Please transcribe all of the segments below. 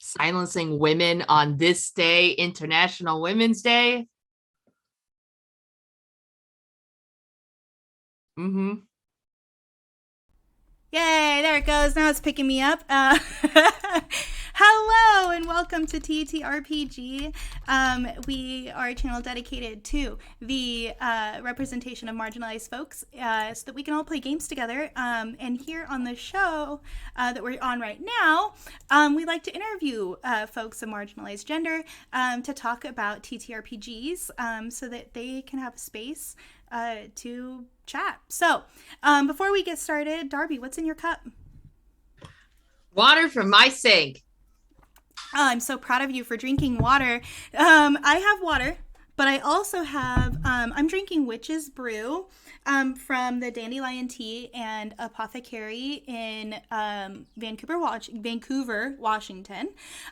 silencing women on this day, International Women's Day. Mm-hmm. Yay, there it goes. Now it's picking me up. Hello and welcome to TRPG. We are a channel dedicated to the representation of marginalized folks so that we can all play games together. And here on the show that we're on right now, we like to interview folks of marginalized gender to talk about TTRPGs so that they can have a space to chat. So, before we get started, Darby, what's in your cup? Water from my sink. Oh, I'm so proud of you for drinking water. I have water, but I also have, I'm drinking Witch's Brew from the Dandelion Tea and Apothecary in Vancouver, Washington.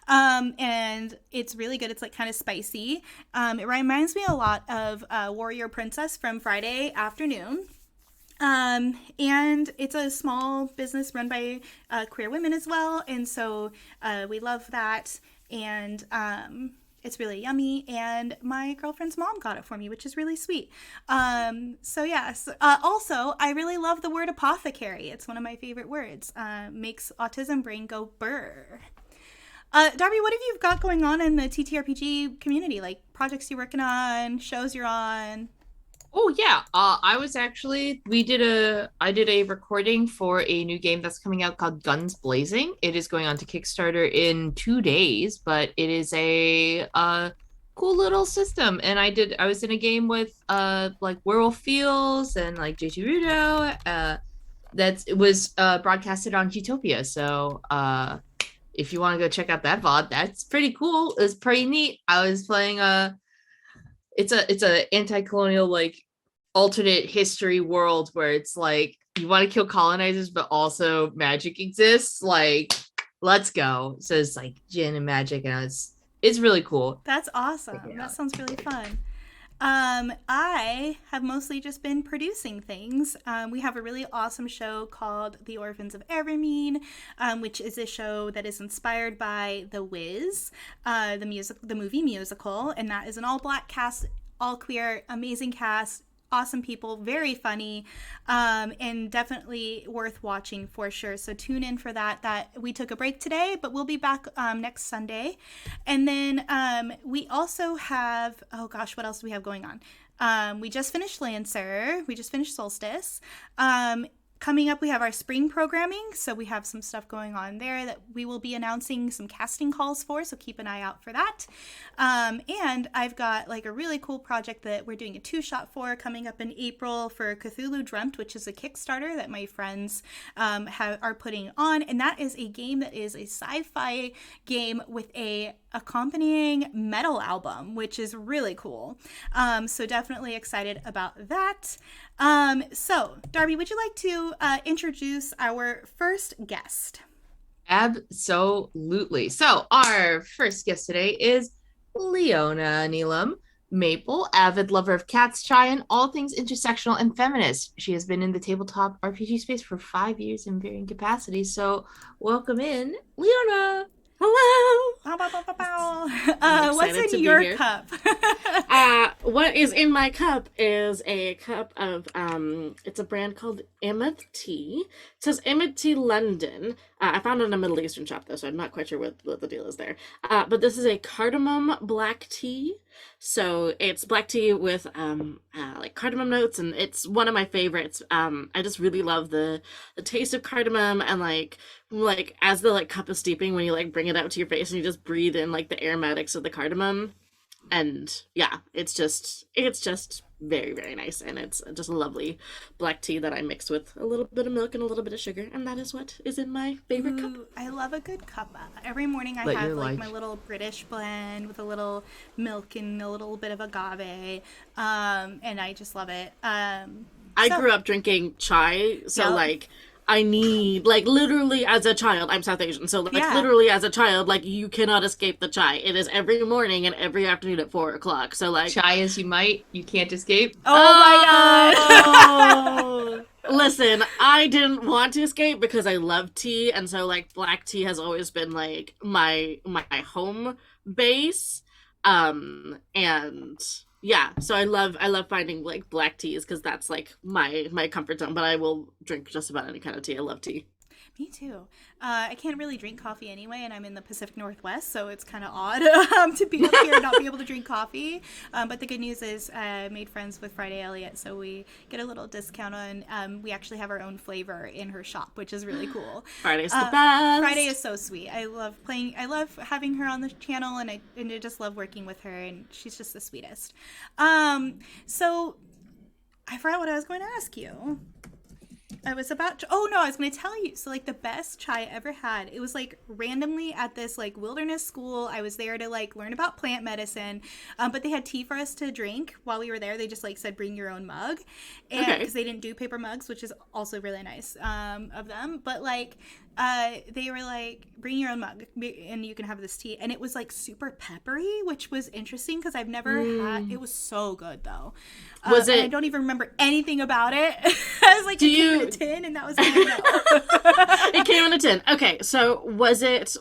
And it's really good. It's like kind of spicy. It reminds me a lot of Warrior Princess from Friday afternoon. And it's a small business run by queer women as well. And so we love that. And it's really yummy. And my girlfriend's mom got it for me, which is really sweet. So yes. Also, I really love the word apothecary. It's one of my favorite words. Makes autism brain go burr. Darby, what have you got going on in the TTRPG community? Like projects you're working on, shows you're on? Oh yeah, I did a recording for a new game that's coming out called Guns Blazing. It is going on to Kickstarter in 2 days, but it is a cool little system. And I was in a game with like Werewolf Fields and like JT Rudo. It was broadcasted on Utopia. So if you want to go check out that VOD, that's pretty cool. It's pretty neat. I was playing it's a anti-colonial like alternate history world where it's like you want to kill colonizers but also magic exists. Like, let's go. So it's like gin and magic, and it's really cool. That's awesome. That sounds really fun. I have mostly just been producing things. We have a really awesome show called The Orphans of Evermean, which is a show that is inspired by The Wiz, the movie musical, and that is an all-black cast, all queer, amazing cast, awesome people, very funny, and definitely worth watching for sure. So tune in for that. We took a break today, but we'll be back next Sunday. And then we also have, oh gosh, what else do we have going on? We just finished Lancer. We just finished Solstice. Coming up, we have our spring programming, so we have some stuff going on there that we will be announcing some casting calls for, so keep an eye out for that. And I've got like a really cool project that we're doing a 2-shot for coming up in April for Cthulhu Dreamt, which is a Kickstarter that my friends are putting on, and that is a game that is a sci-fi game with a accompanying metal album, which is really cool. So definitely excited about that. So Darby, would you like to introduce our first guest? Absolutely. So our first guest today is Leona Neelam Maple, avid lover of cats, chai, and all things intersectional and feminist. She has been in the tabletop RPG space for 5 years in varying capacities. So welcome in, Leona. Hello. Bow, bow, bow, bow, bow. What's in your cup? What is in my cup is a cup of it's a brand called Emmet Tea. It says Emmet Tea London. I found it in a Middle Eastern shop though, so I'm not quite sure what the deal is there. But this is a cardamom black tea. So it's black tea with like cardamom notes, and it's one of my favorites. I just really love the taste of cardamom, and like as the like cup is steeping, when you like bring it out to your face and you just breathe in like the aromatics of the cardamom. And yeah, it's just very, very nice, and it's just a lovely black tea that I mix with a little bit of milk and a little bit of sugar, and that is what is in my favorite cup. I love a good cuppa. Every morning I have like my little British blend with a little milk and a little bit of agave, and I just love it. I grew up drinking chai, so like I need, like, literally as a child, I'm South Asian, so like literally as a child, like, you cannot escape the chai. It is every morning and every afternoon at 4 o'clock. So like chai as you might, you can't escape. Oh my god. Listen, I didn't want to escape because I love tea, and so like black tea has always been like my home base. And yeah, so I love finding like black teas because that's like my comfort zone. But I will drink just about any kind of tea. I love tea. Me too. I can't really drink coffee anyway, and I'm in the Pacific Northwest, so it's kind of odd to be up here and not be able to drink coffee. But the good news is I made friends with Friday Elliott, so we get a little discount on. We actually have our own flavor in her shop, which is really cool. Friday's the best. Friday is so sweet. I love playing. I love having her on the channel, and I just love working with her, and she's just the sweetest. So I forgot what I was going to ask you. I was about to, oh no, I was going to tell you. So like the best chai I ever had, it was like randomly at this like wilderness school. I was there to like learn about plant medicine, but they had tea for us to drink while we were there. They just like said bring your own mug, and because they didn't do paper mugs, which is also really nice of them. But like they were like bring your own mug and you can have this tea, and it was like super peppery, which was interesting because I've never had. It was so good though. Was it? I don't even remember anything about it. I was like, do you? Tin, and that was it. It came in a tin. Okay, so was it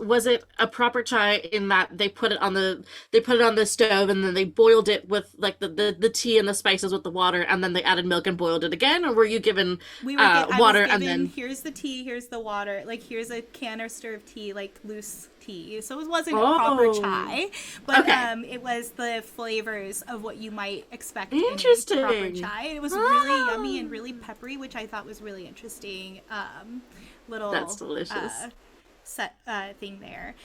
a proper chai in that they put it on the stove and then they boiled it with like the tea and the spices with the water and then they added milk and boiled it again, or were you given water and then here's the tea, here's the water, like here's a canister of tea, like loose tea, so it wasn't a proper chai, but it was the flavors of what you might expect in a proper chai. It was really yummy and really peppery, which I thought was really interesting. Little that's delicious set thing there.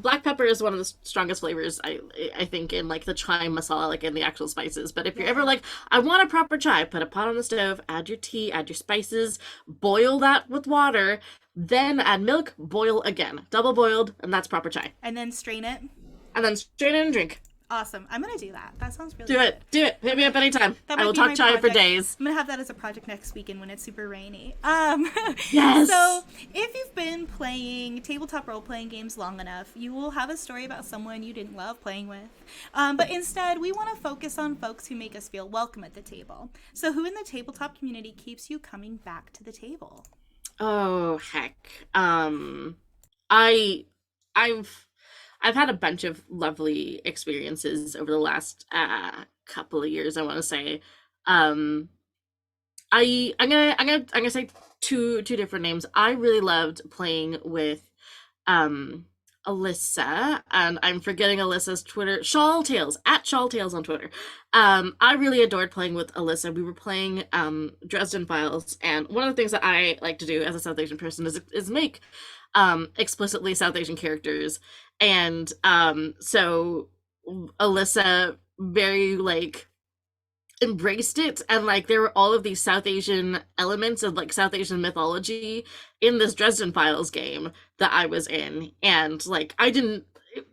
Black pepper is one of the strongest flavors I think in like the chai masala, like in the actual spices. But if you're ever like, I want a proper chai, put a pot on the stove, add your tea, add your spices, boil that with water, then add milk, boil again, double boiled, and that's proper chai. And then strain it. And then strain it and drink. Awesome. I'm going to do that. That sounds really good. Do it. Hit me up anytime. I will talk chai for days. I'm going to have that as a project next weekend when it's super rainy. Yes. So if you've been playing tabletop role-playing games long enough, you will have a story about someone you didn't love playing with. But instead, we want to focus on folks who make us feel welcome at the table. So who in the tabletop community keeps you coming back to the table? Oh, heck. I've had a bunch of lovely experiences over the last couple of years, I want to say. I'm gonna say two different names. I really loved playing with Alyssa, and I'm forgetting Alyssa's Twitter, Shawltails, at Shawltails on Twitter. I really adored playing with Alyssa. We were playing Dresden Files, and one of the things that I like to do as a South Asian person is make explicitly South Asian characters. And so Alyssa very like embraced it, and like there were all of these South Asian elements of like South Asian mythology in this Dresden Files game that I was in, and like I didn't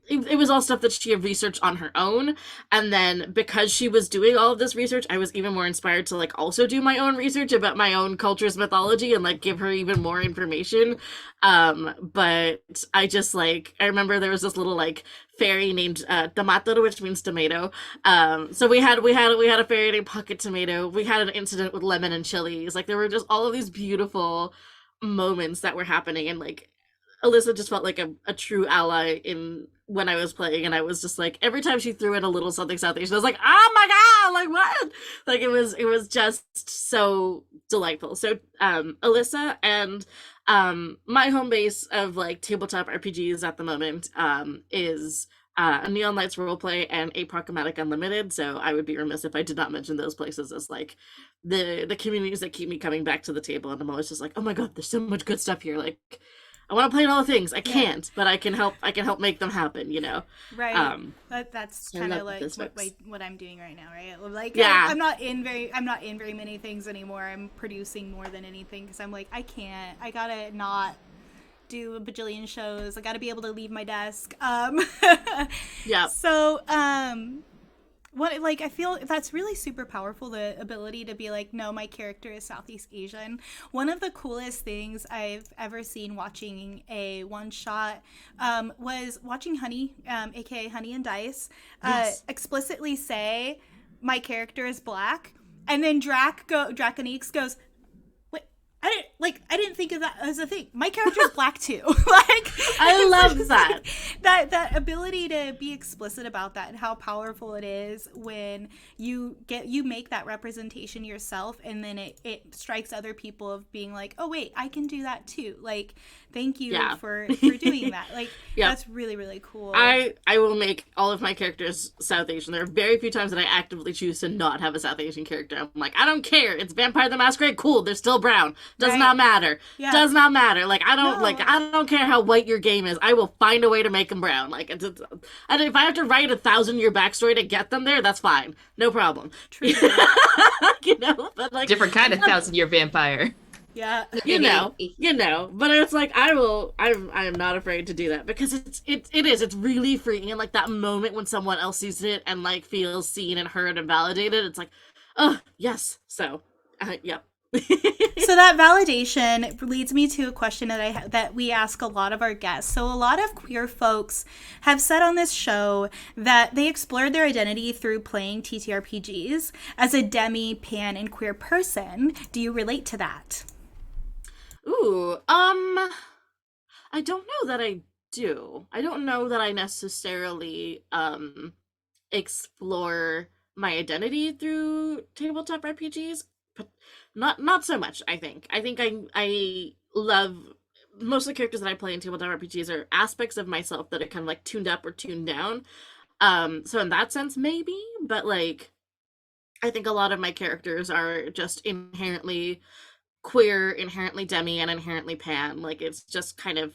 it was all stuff that she had researched on her own, and then because she was doing all of this research, I was even more inspired to like also do my own research about my own culture's mythology and like give her even more information. But I just like I remember there was this little like fairy named Tomato, which means tomato. So we had a fairy named Pocket Tomato. We had an incident with lemon and chilies. Like there were just all of these beautiful moments that were happening, and like Alyssa just felt like a true ally in when I was playing, and I was just like every time she threw in a little something South Asian, I was like, oh my god, like what? Like it was just so delightful. So Alyssa and my home base of like tabletop RPGs at the moment is a Neon Lights Roleplay and a Pragmatic Unlimited. So I would be remiss if I did not mention those places as like the communities that keep me coming back to the table, and I'm always just like, oh my god, there's so much good stuff here. Like I want to play in all the things. I can't, but I can help make them happen, you know. Right. That's kind of like what I'm doing right now, right? Like I'm not in very many things anymore. I'm producing more than anything because I'm like I can't. I got to not do a bajillion shows. I got to be able to leave my desk. Yeah. So, what like I feel that's really super powerful, the ability to be like, no, my character is Southeast Asian. One of the coolest things I've ever seen watching a one shot was watching Honey, aka Honey and Dice, explicitly say my character is black, and then Draconix goes, I didn't think of that as a thing. My character is black too. Like I love that. That ability to be explicit about that and how powerful it is when you make that representation yourself, and then it strikes other people of being like, oh wait, I can do that too. Like, thank you Yeah. for doing that. Like, Yep. that's really, really cool. I will make all of my characters South Asian. There are very few times that I actively choose to not have a South Asian character. I'm like, I don't care. It's Vampire the Masquerade. Cool. They're still brown. Does Right. not matter. Yeah. Does not matter. Like, I don't No. like. I don't care how white your game is. I will find a way to make them brown. Like, and if I have to write a 1,000-year backstory to get them there, that's fine. No problem. True. You know, but like Different kind of 1,000-year vampire. Yeah. you know, but it's like I am not afraid to do that because it's really freeing, and like that moment when someone else sees it and like feels seen and heard and validated, it's like, oh yes. So yep. So that validation leads me to a question that we ask a lot of our guests. So a lot of queer folks have said on this show that they explored their identity through playing TTRPGs. As a demi, pan, and queer person, do you relate to that? Ooh, I don't know that I do. I don't know that I necessarily explore my identity through tabletop RPGs, but not so much, I think. I love most of the characters that I play in tabletop RPGs are aspects of myself that are kind of like tuned up or tuned down. So in that sense maybe, but like I think a lot of my characters are just inherently queer, inherently demi, and inherently pan. Like it's just kind of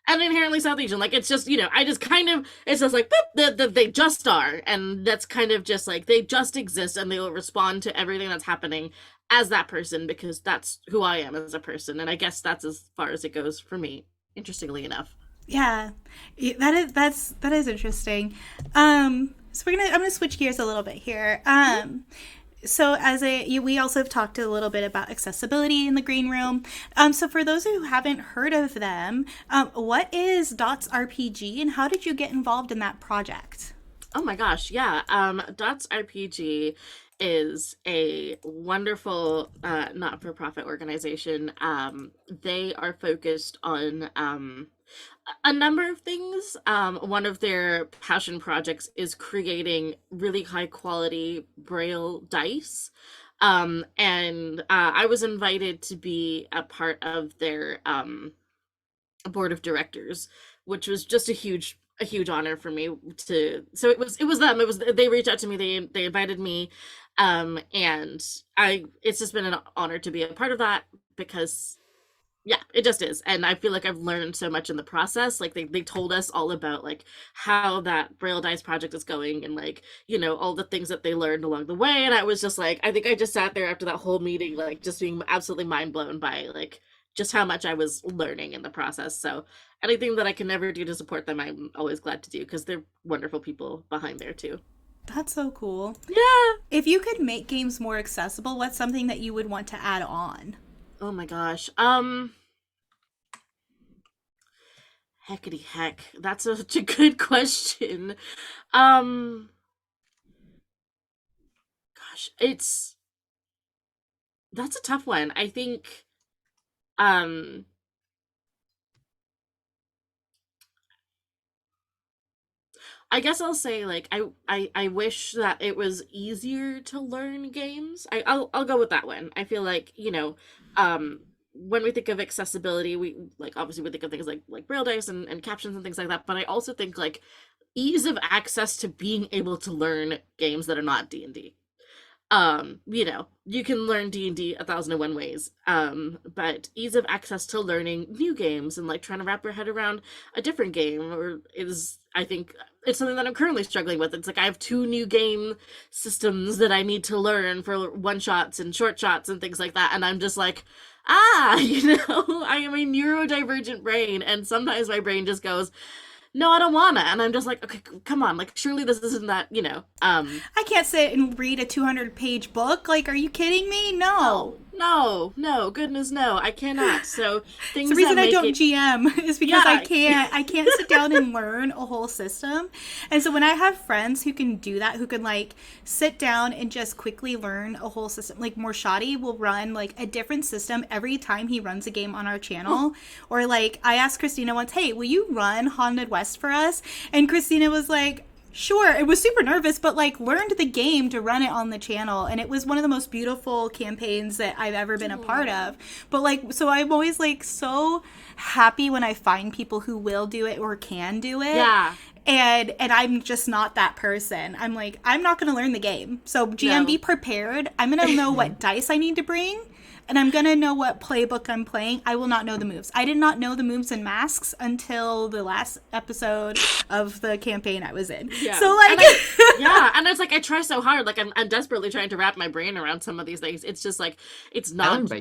and inherently South Asian. Like it's just, I just kind of it's just like they just are, and that's kind of just like they just exist, and they will respond to everything that's happening as that person because that's who I am as a person, and I guess that's as far as it goes for me. Interestingly enough. Yeah, that is interesting. So I'm gonna switch gears a little bit here. So we also have talked a little bit about accessibility in the green room. So for those who haven't heard of them, what is Dots RPG and how did you get involved in that project? Oh my gosh, yeah. Dots RPG is a wonderful not-for-profit organization. They are focused on a number of things. One of their passion projects is creating really high quality braille dice. And I was invited to be a part of their board of directors, which was just a huge honor for me to so they reached out to me, they invited me, and it's just been an honor to be a part of that because yeah, it just is. And I feel like I've learned so much in the process. Like they told us all about like how that Braille Dice project is going and like, all the things that they learned along the way. And I was just like, I think I just sat there after that whole meeting, like just being absolutely mind blown by like just how much I was learning in the process. So anything that I can never do to support them, I'm always glad to do because they're wonderful people behind there too. That's so cool. Yeah. If you could make games more accessible, what's something that you would want to add on? Oh my gosh. Heckity heck. That's such a good question. Um Gosh, that's a tough one. I think um I guess I'll say like I wish that it was easier to learn games. I'll go with that one. I feel like, when we think of accessibility, we like obviously we think of things like braille dice and captions and things like that, but I also think like ease of access to being able to learn games that are not D&D. You can learn D&D 1,001 ways, but ease of access to learning new games and like trying to wrap your head around a different game or is I think it's something that I'm currently struggling with. It's like I have 2 new game systems that I need to learn for one shots and short shots and things like that, and I'm just like I am a neurodivergent brain, and sometimes my brain just goes, no, I don't wanna. And I'm just like, okay, come on. Like, surely this isn't that. I can't sit and read a 200-page book. Like, are you kidding me? No. No, goodness no, I cannot. So It's the things that reason I make don't it, GM is because yeah, I can't sit down and learn a whole system. And so when I have friends who can do that, who can like sit down and just quickly learn a whole system, like Morshadi will run like a different system every time he runs a game on our channel. Or like I asked Christina once, hey, will you run Haunted West for us? And Christina was like, sure. It was super nervous, but like learned the game to run it on the channel, and it was one of the most beautiful campaigns that I've ever been a part of. But like, so I'm always like so happy when I find people who will do it or can do it. yeah. And I'm just not that person. I'm like, I'm not going to learn the game. So GM, No. be prepared. I'm going to know what dice I need to bring, and I'm going to know what playbook I'm playing. I will not know the moves. I did not know the moves and masks until the last episode of the campaign I was in. Yeah. So like, Yeah, and it's like I try so hard. Like I'm desperately trying to wrap my brain around some of these things. It's just like it's not.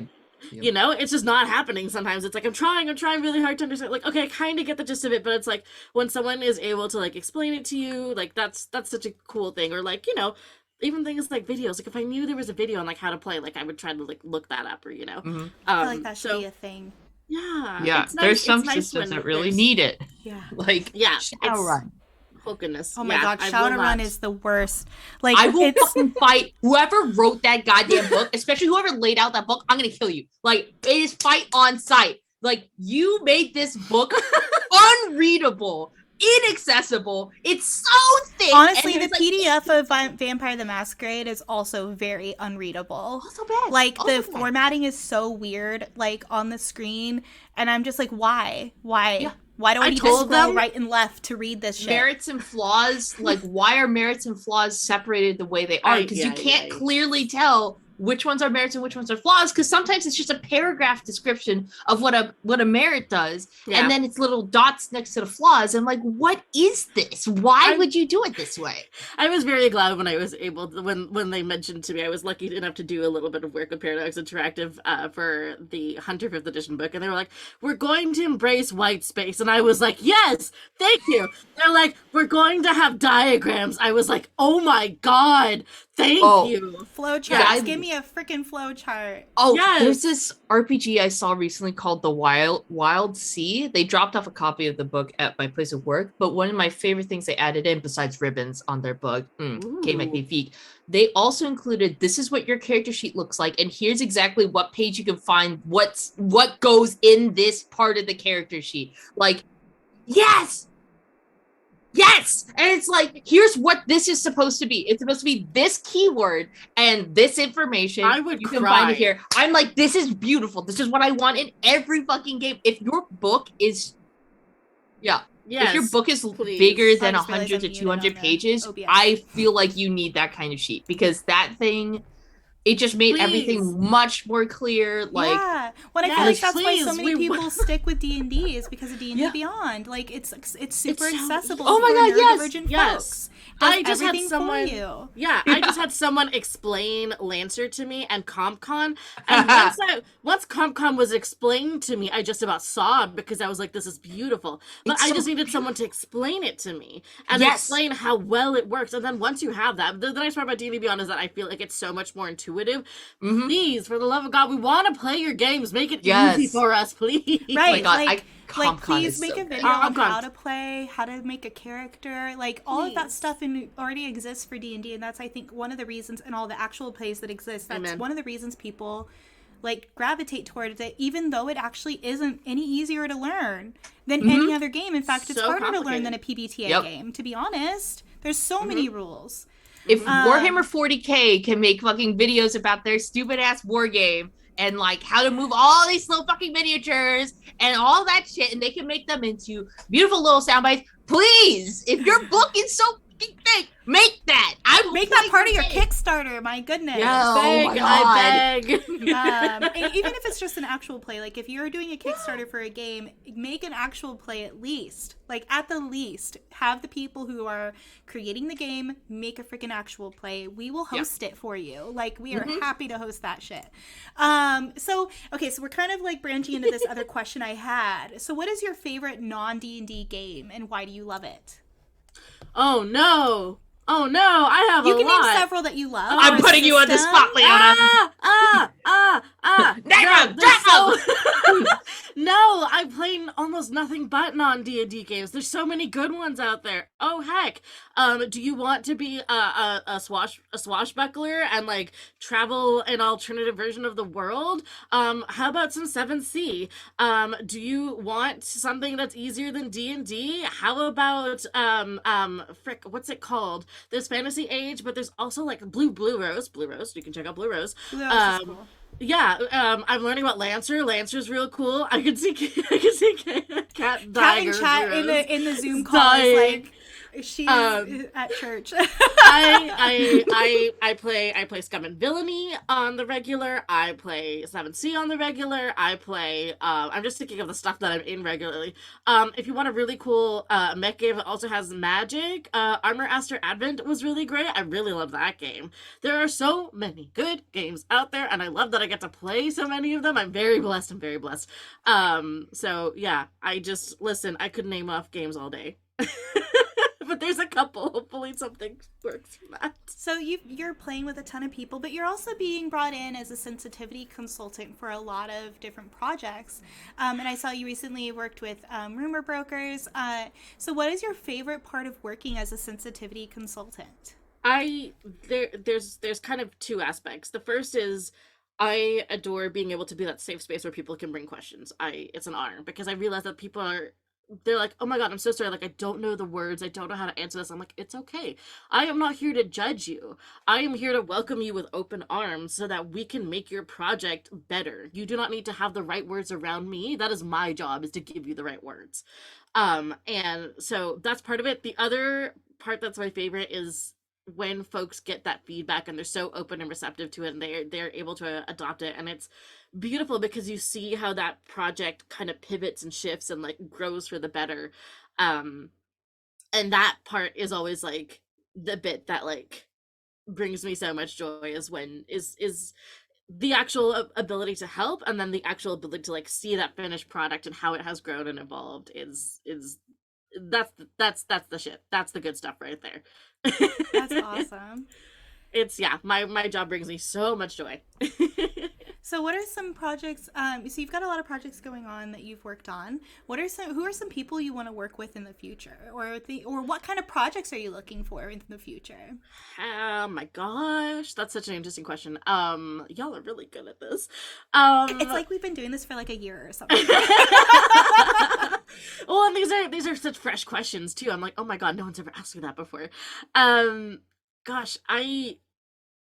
You know, it's just not happening sometimes. It's like I'm trying really hard to understand. Like, okay, I kind of get the gist of it, but it's like when someone is able to like explain it to you, like that's such a cool thing. Or like, you know, even things like videos. Like if I knew there was a video on like how to play, like I would try to like look that up or you know. I feel like that should be a thing. Yeah, it's there's some it's nice systems when that really there's- need it. Yeah. Like Yeah, Shadowrun. Oh goodness. Oh my yeah, god, I will Shadowrun not. is the worst. Like I will it's fucking fight whoever wrote that goddamn book, especially whoever laid out that book. I'm gonna kill you. Like it is fight on sight. Like you made this book unreadable, inaccessible. It's so thick. honestly and the there's, like, PDF of Vampire the Masquerade is also very unreadable. also bad. Like Also the bad. formatting is so weird, like on the screen, and I'm just like, why? Yeah. Why do I I need to told scroll them- right and left to read this shit? Merits and flaws. Like why are merits and flaws separated the way they are? Because you can't clearly tell which ones are merits and which ones are flaws, because sometimes it's just a paragraph description of what a merit does, and then it's little dots next to the flaws. I'm like, what is this? Why would you do it this way? I was very glad when I was able to, when they mentioned to me, I was lucky enough to do a little bit of work with Paradox Interactive for the Hunter 5th edition book, and they were like, we're going to embrace white space, and I was like, yes, thank you. They're like, we're going to have diagrams. I was like, oh my god, thank you. Flowcharts. Give me a freaking flowchart. Oh, Yes. there's this RPG I saw recently called The Wild Sea. They dropped off a copy of the book at my place of work, but one of my favorite things they added in, besides ribbons on their book, magnifique, they also included, this is what your character sheet looks like, and here's exactly what page you can find what goes in this part of the character sheet. Like, yes! Yes! And it's like, here's what this is supposed to be. It's supposed to be this keyword and this information. I would you cry. can find it here. I'm like, this is beautiful. This is what I want in every fucking game. If your book is Yes, if your book is please. bigger than I just 100 realized to I'm muted 200 on the pages, OBS. I feel like you need that kind of sheet, because that thing, it just made everything much more clear. Like, yeah, when I feel Yes, like that's why so please, many we- people stick with D&D is because of D&D Yeah. Beyond. Like it's super so- accessible. Oh my for God, yes, neurodivergent yes. folks. Does I just had everything someone- for you. Yeah, I just had someone explain Lancer to me and CompCon, and once CompCon was explained to me, I just about sobbed because I was like, "This is beautiful." But It's I so just needed someone to explain it to me and Yes. explain how well it works. And then once you have that, the nice part about D&D Beyond is that I feel like it's so much more intuitive. Mhm. Please, for the love of God, we want to play your games. Make it Yes. easy for us, please. Right, God, like CompCon please is make so a good. video on CompCon. how to play, how to make a character, like all of that Please. stuff already exists for D&D, and that's I think one of the reasons, and all the actual plays that exist, that's Amen. one of the reasons people like gravitate towards it, even though it actually isn't any easier to learn than any other game. In fact, it's So harder to learn than a complicated. PBTA Yep. game, to be honest. There's so many rules. If Warhammer 40K can make fucking videos about their stupid ass war game and like how to move all these little fucking miniatures and all that shit, and they can make them into beautiful little sound bites, please, if your book is so fucking thick, make that. I will Make that play part of your game. Kickstarter, my goodness. Yeah. Oh Beg, my I God. beg. And even if it's just an actual play, like if you're doing a Kickstarter for a game, make an actual play at least. Like at the least, have the people who are creating the game make a freaking actual play. We will host it for you. Like we are happy to host that shit. So we're kind of like branching into this other question I had. So what is your favorite non D&D game, and why do you love it? Oh no! Oh no! I have You a can lot. name several that you love. I'm or a putting you on the system. spot, Leona. No, Nightbug, there's so drop! no. I play almost nothing but non-D&D games. There's so many good ones out there. Oh heck, do you want to be a swashbuckler and like travel an alternative version of the world? How about some 7th Sea? Do you want something that's easier than D&D? How about frick, what's it called? There's Fantasy Age, but there's also like Blue Rose. Blue Rose, you can check out Blue Rose. Blue House is Um, cool. yeah, I'm learning about Lancer. Lancer's real cool. I can see I can see Cat Cat dying in or chat Rose in the Zoom call is dying. like she's Um, at church. I play Scum and Villainy on the regular. I play 7th Sea on the regular. I play I'm just thinking of the stuff that I'm in regularly. If you want a really cool mech game that also has magic, Armor Aster Advent was really great. I really love that game. There are so many good games out there, and I love that I get to play so many of them. I'm very blessed. I'm very blessed. So yeah, I just listen, I could name off games all day. But there's a couple. Hopefully something works from that. So you're playing with a ton of people, but you're also being brought in as a sensitivity consultant for a lot of different projects. And I saw you recently worked with Rumor Brokers. So what is your favorite part of working as a sensitivity consultant? I there's kind of two aspects. The first is I adore being able to be that safe space where people can bring questions. It's an honor because I realize that people are they're like, "Oh my god, I'm so sorry. Like I don't know the words. I don't know how to answer this." I'm like, "It's okay. I am not here to judge you. I am here to welcome you with open arms so that we can make your project better. You do not need to have the right words around me. That is my job is to give you the right words." And so that's part of it. The other part that's my favorite is when folks get that feedback and they're so open and receptive to it and they're able to adopt it, and it's beautiful because you see how that project kind of pivots and shifts and like grows for the better. um and that part is always like the bit that like brings me so much joy is when is the actual ability to help, and then the actual ability to like see that finished product and how it has grown and evolved is that's the shit. That's the good stuff right there. That's awesome. It's yeah, my job brings me so much joy. So what are some projects, so you've got a lot of projects going on that you've worked on. Who are some people you want to work with in the future? Or what kind of projects are you looking for in the future? Oh my gosh, that's such an interesting question. Y'all are really good at this. It's like we've been doing this for like a year or something. Well, and these are such fresh questions too. I'm like, oh my god, no one's ever asked me that before. Gosh,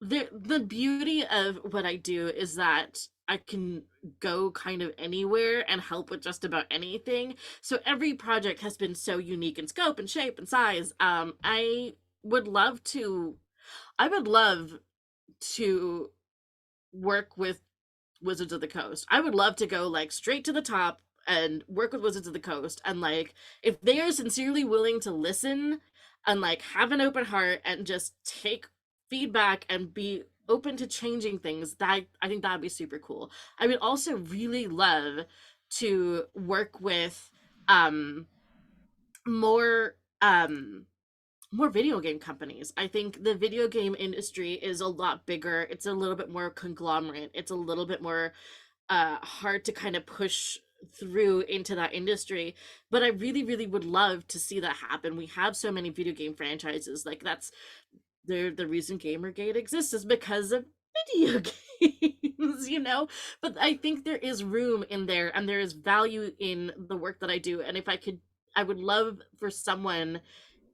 the beauty of what I do is that I can go kind of anywhere and help with just about anything. So every project has been so unique in scope and shape and size. Would love to I would love to work with Wizards of the Coast. I would love to go like straight to the top and work with Wizards of the Coast, and like if they are sincerely willing to listen and like have an open heart and just take feedback and be open to changing things, that I think that would be super cool. I would also really love to work with um more more video game companies. I think the video game industry is a lot bigger. It's a little bit more conglomerate. It's a little bit more hard to kind of push through into that industry, but I really really would love to see that happen. We have so many video game franchises. Like that's the reason Gamergate exists is because of video games, you know? But I think there is room in there and there is value in the work that I do. And if I could, I would love for someone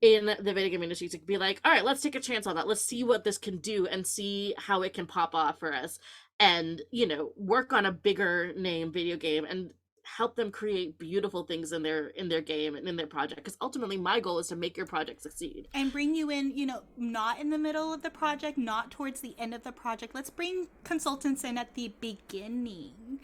in the video game industry to be like, all right, let's take a chance on that. Let's see what this can do and see how it can pop off for us. And, you know, work on a bigger name video game and help them create beautiful things in their game and in their project, because ultimately my goal is to make your project succeed And bring you in, not in the middle of the project, not towards the end of the project. Let's bring consultants in at the beginning.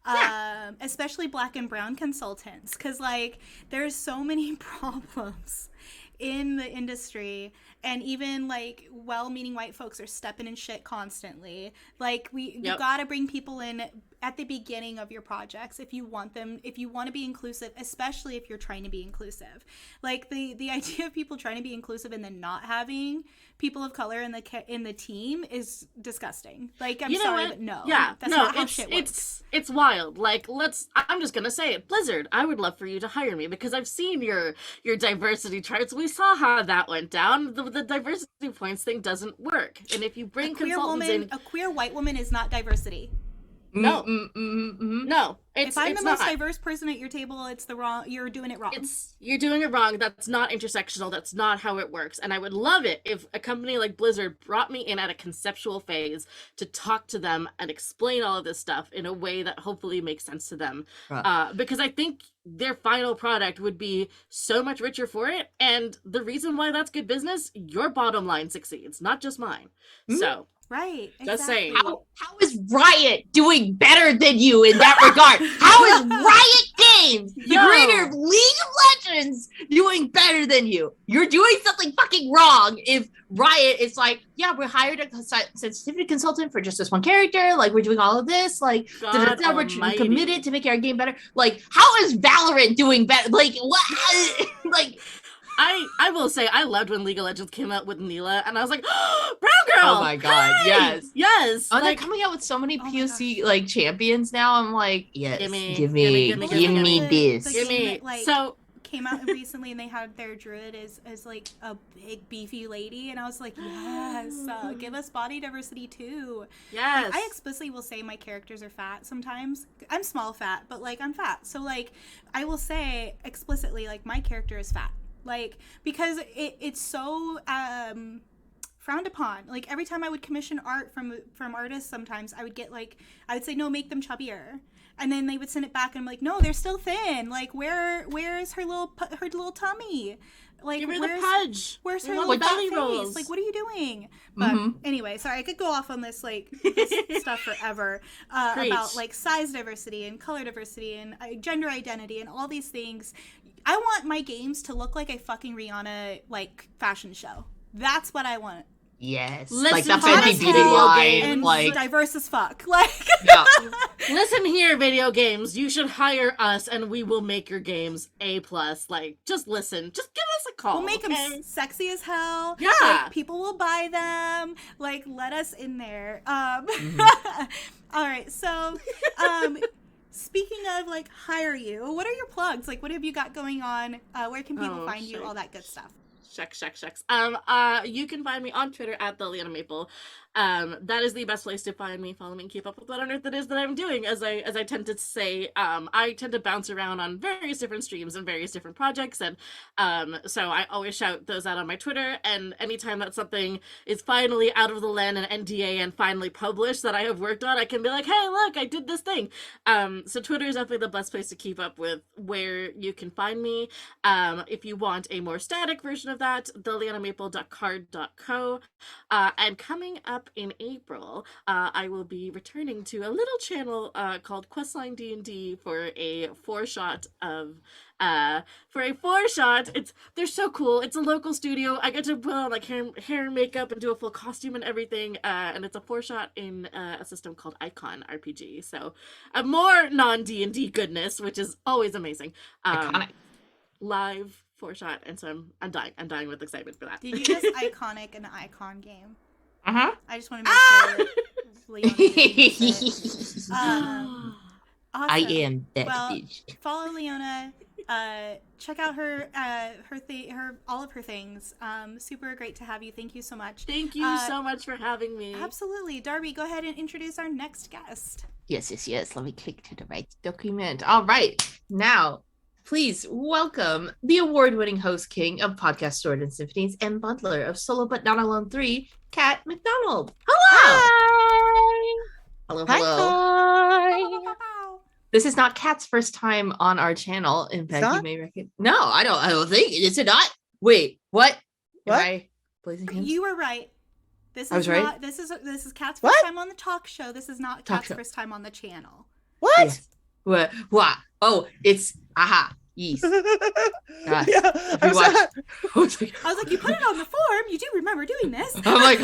Yeah. Especially black and brown consultants, because like there's so many problems in the industry, and even like well-meaning white folks are stepping in shit constantly. Like you Yep. gotta bring people in at the beginning of your projects if you want to be inclusive, especially if you're trying to be inclusive. Like the idea of people trying to be inclusive and then not having people of color in the team is disgusting. Like, I'm sorry, but no. Yeah, that's no, not how shit works. it's wild. Like, I'm just gonna say it. Blizzard, I would love for you to hire me because I've seen your diversity charts. We saw how that went down. The diversity points thing doesn't work. And if you bring consultants in, a queer white woman is not diversity. No, no. If I'm it's the most not. diverse person at your table, you're doing it wrong. You're doing it wrong. That's not intersectional. That's not how it works. And I would love it if a company like Blizzard brought me in at a conceptual phase to talk to them and explain all of this stuff in a way that hopefully makes sense to them. Because I think their final product would be so much richer for it. And the reason why that's good business, your bottom line succeeds, not just mine. So right. Just saying. How is Riot doing better than you in that regard? How is Riot Games, the creator of League of Legends, doing better than you? You're doing something fucking wrong if Riot is like, yeah, we hired a sensitivity consultant for just this one character. Like, we're doing all of this. Like, we're committed to making our game better. Like, how is Valorant doing better? Like, what? Like... I will say I loved when League of Legends came out with Neela, and I was like, oh, Brown Girl! Oh my god, hey! yes. Oh, like, they're coming out with so many POC like champions now. I'm like, yes, give me this. Give me so came out recently, and they had their druid as like a big beefy lady, and I was like, yes, give us body diversity too. Yes. Like, I explicitly will say my characters are fat sometimes. I'm small fat, but like I'm fat, so like I will say explicitly like my character is fat. Like, because it's so frowned upon. Like, every time I would commission art from artists, sometimes I would say, no, make them chubbier. And then they would send it back, and I'm like, no, they're still thin. Like, where's her little tummy? Like, give her the pudge. Where's her little belly rolls? Like, what are you doing? But anyway, sorry, I could go off on this stuff forever about like size diversity and color diversity and gender identity and all these things. I want my games to look like a fucking Rihanna like fashion show. That's what I want. Yes, like that Fenty Beauty line, like diverse as fuck. Like, yeah. Listen here, video games. You should hire us, and we will make your games A+. Like, just listen. Just give us a call. We'll make them sexy as hell. Yeah, like, people will buy them. Like, let us in there. All right, so. Speaking of, like, hire you, what are your plugs? Like, what have you got going on? Where can people find you? All that good stuff. Shucks. You can find me on Twitter at @TheLeonMaple. That is the best place to find me, follow me, and keep up with what on earth it is that I'm doing. As I tend to say, I tend to bounce around on various different streams and various different projects, and so I always shout those out on my Twitter. And anytime that something is finally out of the LAN and NDA and finally published that I have worked on, I can be like, hey, look, I did this thing. So Twitter is definitely the best place to keep up with where you can find me. If you want a more static version of that, theleonamaple.card.co. And coming up in April, I will be returning to a little channel called Questline D&D for a four-shot. They're so cool. It's a local studio. I get to put on like hair and makeup and do a full costume and everything. And it's a four-shot in a system called Icon RPG. So a more non-D&D goodness, which is always amazing. Iconic. Live four-shot, and so I'm dying with excitement for that. Did you just iconic an icon game? I just want to make sure Leona awesome. I am that bitch. Follow Leona. Check out her all of her things. Super great to have you. Thank you so much. Thank you so much for having me. Absolutely. Darby, go ahead and introduce our next guest. Yes. Let me click to the right document. All right. Now, please welcome the award-winning host king of Podcast Sword and Symphonies and bundler of Solo But Not Alone 3, Kat McDonald. Hello! Hi! Hello. Hi. This is not Kat's first time on our channel. In fact, you may recognize. No, I don't think. Is it not? Wait, what? Am I blazing hands? You were right. This is I was right? not. This is Kat's first time on the talk show. This is not Kat's first time on the channel. What? Yes. What? Oh, it's aha. Yes. Yeah, I was like, you put it on the form. You do remember doing this. I'm like,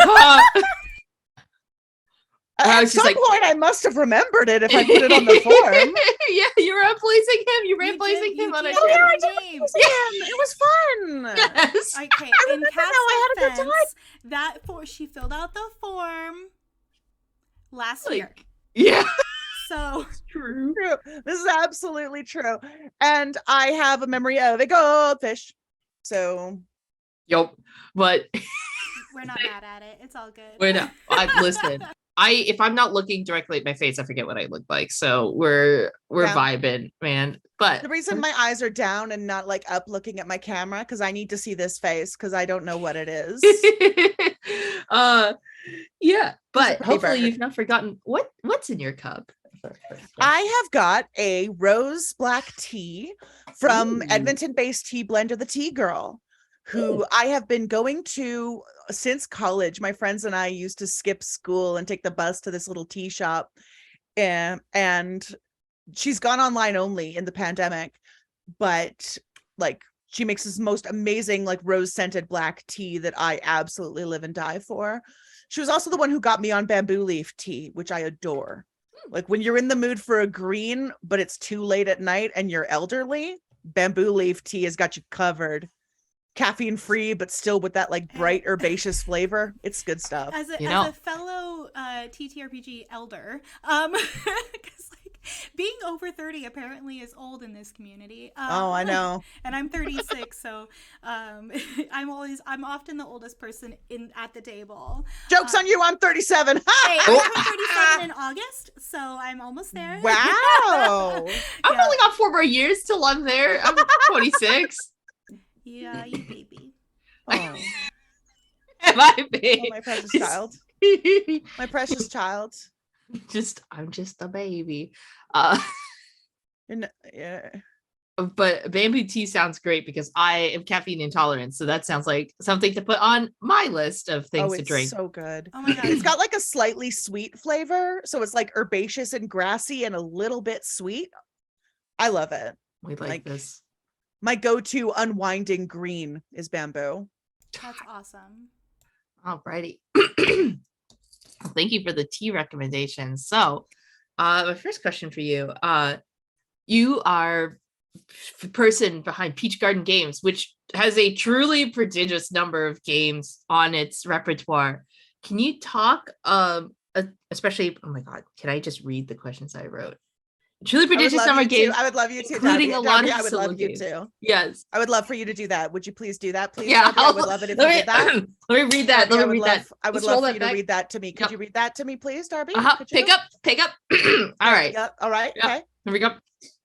At she's some like, point, I must have remembered it if I put it on the form. yeah, you were blazing him. You ran You blazing did- him you on a did Oh, yeah, trip. I different did games. it. It was fun. Yes. Okay, I in remember Cat's now. I had a good defense, she filled out the form last year. Like, yeah, So it's true. True. This is absolutely true. And I have a memory of a goldfish. So Yup. But we're not mad at it. It's all good. wait, no. Listen. If I'm not looking directly at my face, I forget what I look like. So we're Yeah. vibing, man. But the reason my eyes are down and not like up looking at my camera, because I need to see this face because I don't know what it is. Yeah, but a hopefully paper. you've not forgotten what's in your cup. I have got a rose black tea from Ooh. Edmonton-based tea blender, the Tea Girl, who I have been going to since college. My friends and I used to skip school and take the bus to this little tea shop, and she's gone online only in the pandemic, but like she makes this most amazing like rose scented black tea that I absolutely live and die for. She was also the one who got me on bamboo leaf tea, which I adore. Like when you're in the mood for a green, but it's too late at night and you're elderly, bamboo leaf tea has got you covered. Caffeine free, but still with that like bright herbaceous flavor. It's good stuff. As a, You as know. a fellow TTRPG elder, because like being over 30 apparently is old in this community. Oh, I know. And I'm 36, so I'm often the oldest person at the table. Joke's on you, I'm 37. Hey, Oh. I turned 37 in August, so I'm almost there. Wow. I've only got 4 more years till I'm there. I'm 26. Yeah, you baby. Oh. Am I Oh, big? my precious child. My precious child. I'm just a baby. And, yeah. But bamboo tea sounds great because I am caffeine intolerant, so that sounds like something to put on my list of things Oh, to it's drink. so good. Oh my god. It's got like a slightly sweet flavor, so it's like herbaceous and grassy and a little bit sweet. I love it. We like this. My go-to unwinding green is bamboo. That's awesome. Alrighty. Thank you for the tea recommendations. So, my first question for you, you are the person behind Peach Garden Games, which has a truly prodigious number of games on its repertoire. Can you talk, especially, oh my God, can I just read the questions I wrote? Truly prodigious number of games. I would love you to, including Darby. a lot Darby, of I would solo love you games. to. Yes. I would love for you to do that. Would you please do that? Please, Yeah. Darby, I would love it if you did that. Let me read that. Darby, Let me read that. I would Let's love roll for that you to back. read that to me. Could Yep. you read that to me, please, Darby? Could you? Pick up. All right. Yep. All right. Yep. Okay. Here we go.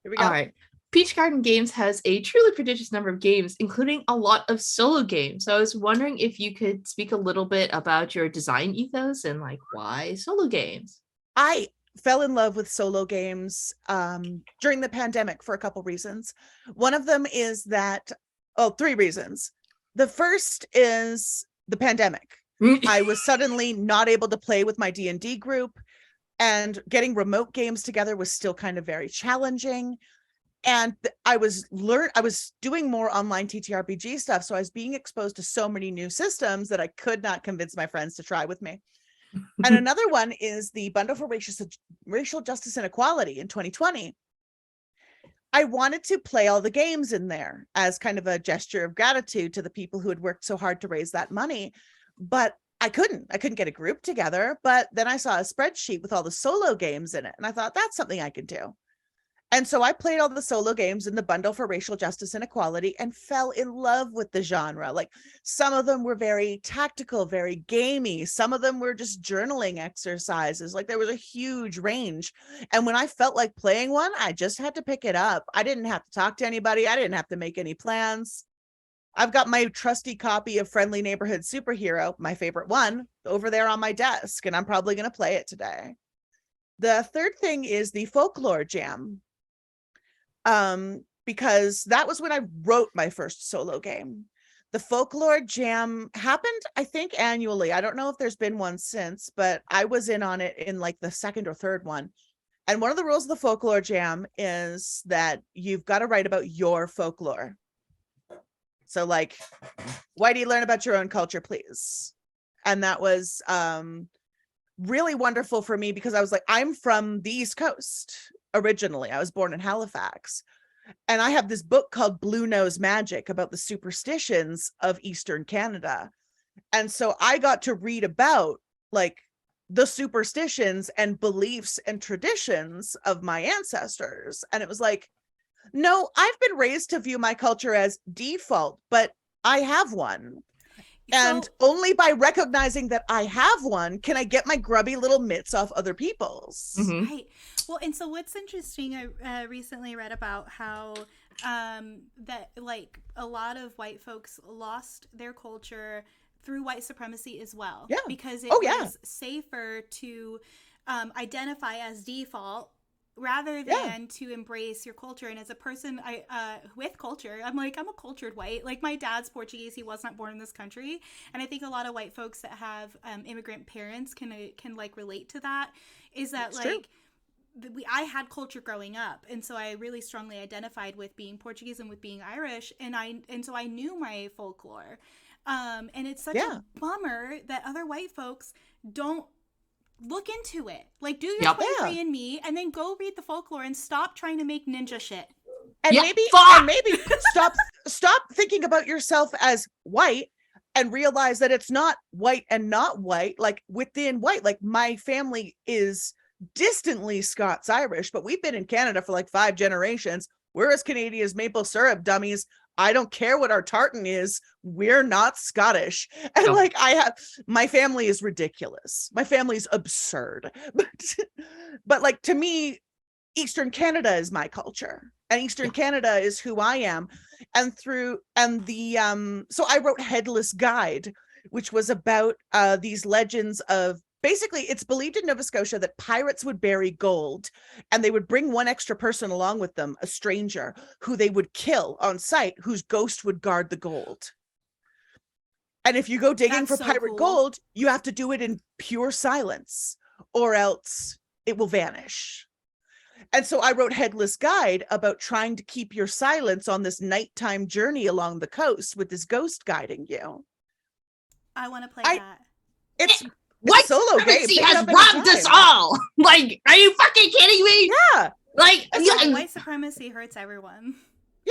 Here we go. All right. Peach Garden Games has a truly prodigious number of games, including a lot of solo games. So I was wondering if you could speak a little bit about your design ethos and like why solo games. I fell in love with solo games during the pandemic for a couple reasons. One of them is that, 3 reasons. The first is the pandemic. I was suddenly not able to play with my D&D group, and getting remote games together was still kind of very challenging. And I was doing more online TTRPG stuff, so I was being exposed to so many new systems that I could not convince my friends to try with me. And another one is the Bundle for Racial Justice and Equality in 2020. I wanted to play all the games in there as kind of a gesture of gratitude to the people who had worked so hard to raise that money, but I couldn't get a group together. But then I saw a spreadsheet with all the solo games in it, and I thought that's something I could do. And so I played all the solo games in the Bundle for Racial Justice and Equality and fell in love with the genre. Like some of them were very tactical, very gamey. Some of them were just journaling exercises. Like there was a huge range. And when I felt like playing one, I just had to pick it up. I didn't have to talk to anybody. I didn't have to make any plans. I've got my trusty copy of Friendly Neighborhood Superhero, my favorite one, over there on my desk, and I'm probably going to play it today. The third thing is the Folklore Jam. Because that was when I wrote my first solo game. The Folklore Jam happened, I think, annually. I don't know if there's been one since, but I was in on it in like the second or third one. And one of the rules of the Folklore Jam is that you've got to write about your folklore. So like, why do you learn about your own culture, please? And that was really wonderful for me because I was like, I'm from the East Coast originally. I was born in Halifax. And I have this book called Blue Nose Magic about the superstitions of Eastern Canada. And so I got to read about like the superstitions and beliefs and traditions of my ancestors. And it was like, no, I've been raised to view my culture as default, but I have one. And So only by recognizing that I have one can I get my grubby little mitts off other people's. Mhm. right. Well, and so what's interesting, I recently read about how that like a lot of white folks lost their culture through white supremacy as well, Yeah. because it Oh, yeah. was safer to identify as default rather Yeah. than to embrace your culture. And as a person with culture, I'm like, I'm a cultured white. Like, my dad's Portuguese, he was not born in this country. And I think a lot of white folks that have immigrant parents can like relate to that, is that It's true. like I had culture growing up, and so I really strongly identified with being Portuguese and with being Irish, and so I knew my folklore. And it's such Yeah. a bummer that other white folks don't look into it. Like, do your Yep. 23 and Me, and then go read the folklore and stop trying to make ninja shit. And Yeah, maybe fuck! and maybe stop thinking about yourself as white and realize that it's not white and not white. Like within white, like my family is distantly Scots Irish, but we've been in Canada for like 5 generations. We're as Canadian as maple syrup, dummies. I don't care what our tartan is. We're not Scottish. And Nope. like my family is ridiculous. My family's absurd. But like to me, Eastern Canada is my culture, and Eastern Canada is who I am. And so I wrote Headless Guide, which was about these legends of, basically it's believed in Nova Scotia that pirates would bury gold and they would bring one extra person along with them, a stranger who they would kill on sight, whose ghost would guard the gold. And if you go digging That's for so pirate cool. gold, you have to do it in pure silence or else it will vanish. And so I wrote Headless Guide about trying to keep your silence on this nighttime journey along the coast with this ghost guiding you. I want to play I- that. It's a White solo game. supremacy Pick it has up robbed us anytime. all. Like, are you fucking kidding me? Yeah, Like, Yeah, white supremacy hurts everyone.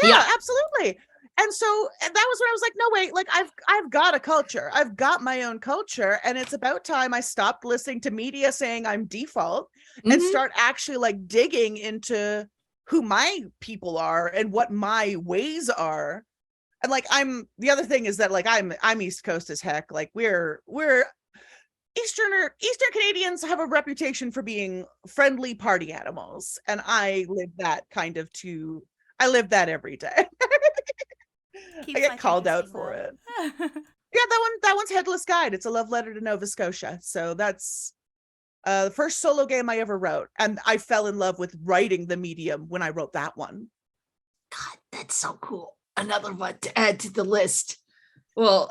yeah, absolutely. And so that was when I was like, no, wait, like I've got a culture. I've got my own culture. And it's about time I stopped listening to media saying I'm default and Mhm. start actually like digging into who my people are and what my ways are. And like the other thing is that like I'm East Coast as heck. Like we're Eastern Canadians have a reputation for being friendly party animals. And I live that every day. Keeps I get life called out interesting, for though. it. Yeah, that one's Headless Guide. It's a love letter to Nova Scotia. So that's the first solo game I ever wrote. And I fell in love with writing the medium when I wrote that one. God, that's so cool. Another one to add to the list. Well,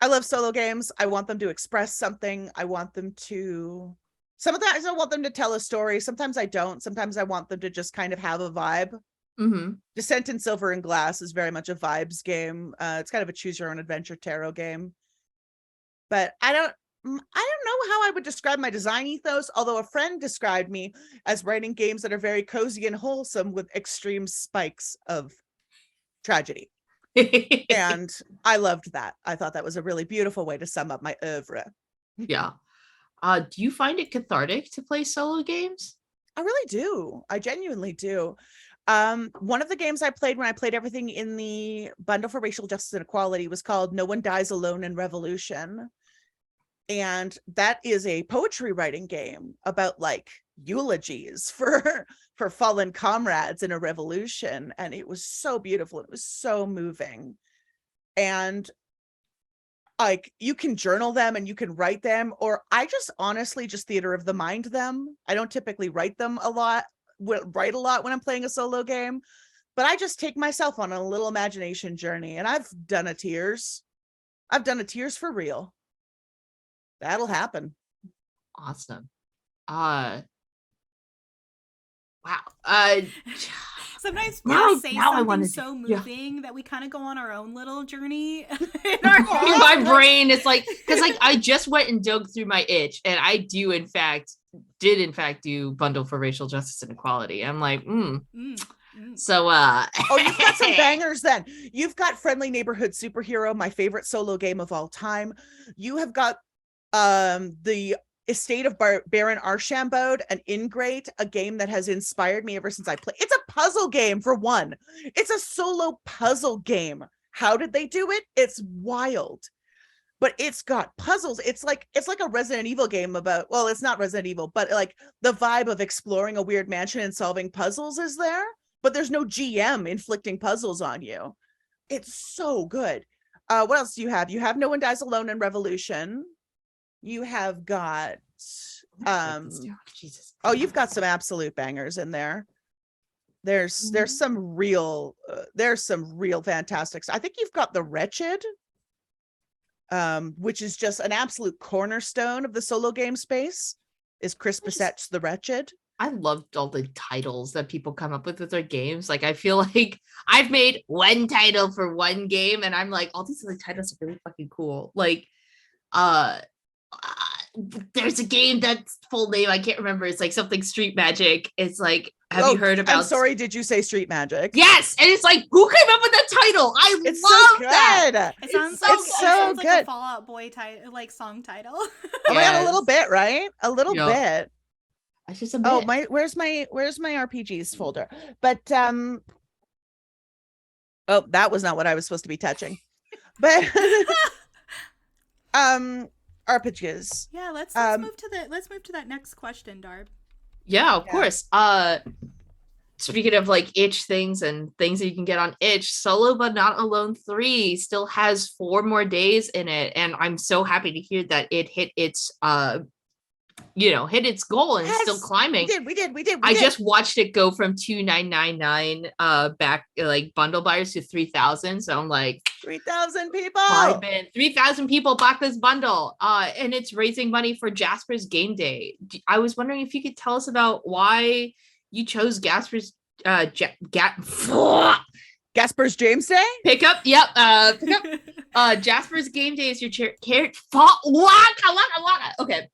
I love solo games. I want them to express something. I want them to sometimes I want them to tell a story. Sometimes I don't. Sometimes I want them to just kind of have a vibe. mhm. Descent in Silver and Glass is very much a vibes game. It's kind of a choose your own adventure tarot game. But I don't know how I would describe my design ethos, although a friend described me as writing games that are very cozy and wholesome with extreme spikes of tragedy. And I loved that. I thought that was a really beautiful way to sum up my oeuvre. Yeah. Do you find it cathartic to play solo games? I really do. I genuinely do. One of the games I played when I played everything in the bundle for racial justice and equality was called No One Dies Alone in Revolution. And that is a poetry writing game about like eulogies for fallen comrades in a revolution. And it was so beautiful. It was so moving. And like you can journal them and you can write them, or I just honestly just theater of the mind them. I don't typically write a lot when I'm playing a solo game, but I just take myself on a little imagination journey. And I've done a tears for real. That'll happen. Awesome. Wow. Sometimes Now, say now I something want to so yeah. moving that we kind of go on our own little journey in our My brain is like, because like I just went and dug through my itch, and I did in fact do bundle for racial justice and equality. I'm like, So oh, you've got some bangers then. You've got Friendly Neighborhood Superhero, my favorite solo game of all time. You have got the Estate of Baron Archambaud, an Ingrate, a game that has inspired me ever since I played. It's a puzzle game for one. It's a solo puzzle game. How did they do it? It's wild. But it's got puzzles. It's like a Resident Evil game about, well, it's not Resident Evil, but like the vibe of exploring a weird mansion and solving puzzles is there, but there's no GM inflicting puzzles on you. It's so good. What else do you have? You have No One Dies Alone in Revolution. You have got Jesus. Oh, you've got some absolute bangers in there. There's some real fantastic. I think you've got The Wretched, which is just an absolute cornerstone of the solo game space, is Chris Bissette's The Wretched. I loved all the titles that people come up with their games. Like, I feel like I've made one title for one game, and I'm like, all these other titles are really fucking cool. Like, there's a game that's full name I can't remember. It's like something Street Magic. It's like, have you heard about? I'm sorry, did you say Street Magic? Yes, and it's like, who came up with that title? It's love so good. that. It sounds good. Like a Fall Out Boy title, like song title. Oh my god, a little bit, right? A little bit. That's just a bit. Oh my, where's my RPGs folder? But oh, that was not what I was supposed to be touching. But RPGs. Yeah, let's move to that next question, Darb. Yeah, of course. Speaking of like itch things and things that you can get on itch, Solo But Not Alone 3 still has 4 more days in it, and I'm so happy to hear that it hit its hit its goal and it's still climbing. We did. I just watched it go from 2,999 back like bundle buyers to 3,000. So I'm like, 3,000 people. 3,000 people bought this bundle. And it's raising money for Jasper's Game Day. I was wondering if you could tell us about why you chose Jasper's Gasper's James Day? Pickup. Yep. Jasper's Game Day is your character. Okay.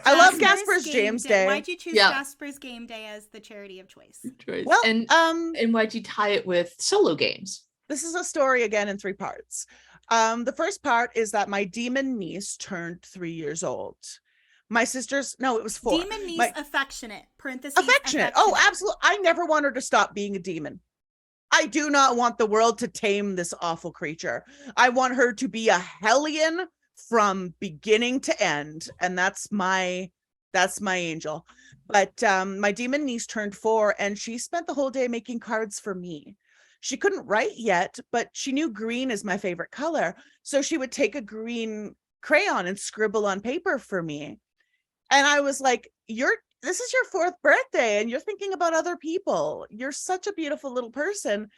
I love Gasper's James Day. Why'd you choose Jasper's Game Day as the charity of choice? Well, and why'd you tie it with solo games? This is a story again in 3 parts. The first part is that my demon niece turned 3 years old. My sister's, no, it was 4. Demon niece, affectionate. Affectionate. Oh, absolutely. I never want her to stop being a demon. I do not want the world to tame this awful creature. I want her to be a hellion from beginning to end, and that's my angel. But my demon niece turned 4, and she spent the whole day making cards for me. She couldn't write yet, but she knew green is my favorite color, so she would take a green crayon and scribble on paper for me. And I was like, this is your 4th birthday and you're thinking about other people. You're such a beautiful little person.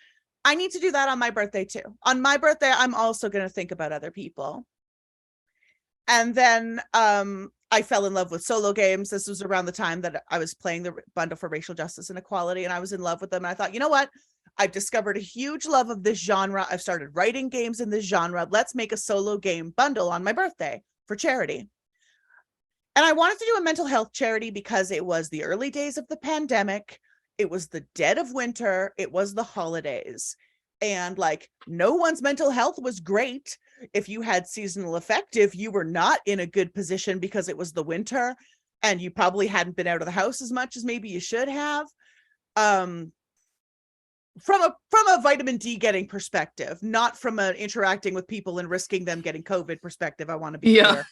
I need to do that on my birthday too. On my birthday, I'm also going to think about other people. And then I fell in love with solo games. This was around the time that I was playing the bundle for racial justice and equality, and I was in love with them. And I thought, you know what? I've discovered a huge love of this genre. I've started writing games in this genre. Let's make a solo game bundle on my birthday for charity. And I wanted to do a mental health charity because it was the early days of the pandemic. It was the dead of winter. It was the holidays. And like, no one's mental health was great. If you had seasonal affective, you were not in a good position because it was the winter and you probably hadn't been out of the house as much as maybe you should have. From a vitamin D getting perspective, not from an interacting with people and risking them getting COVID perspective. I want to be clear.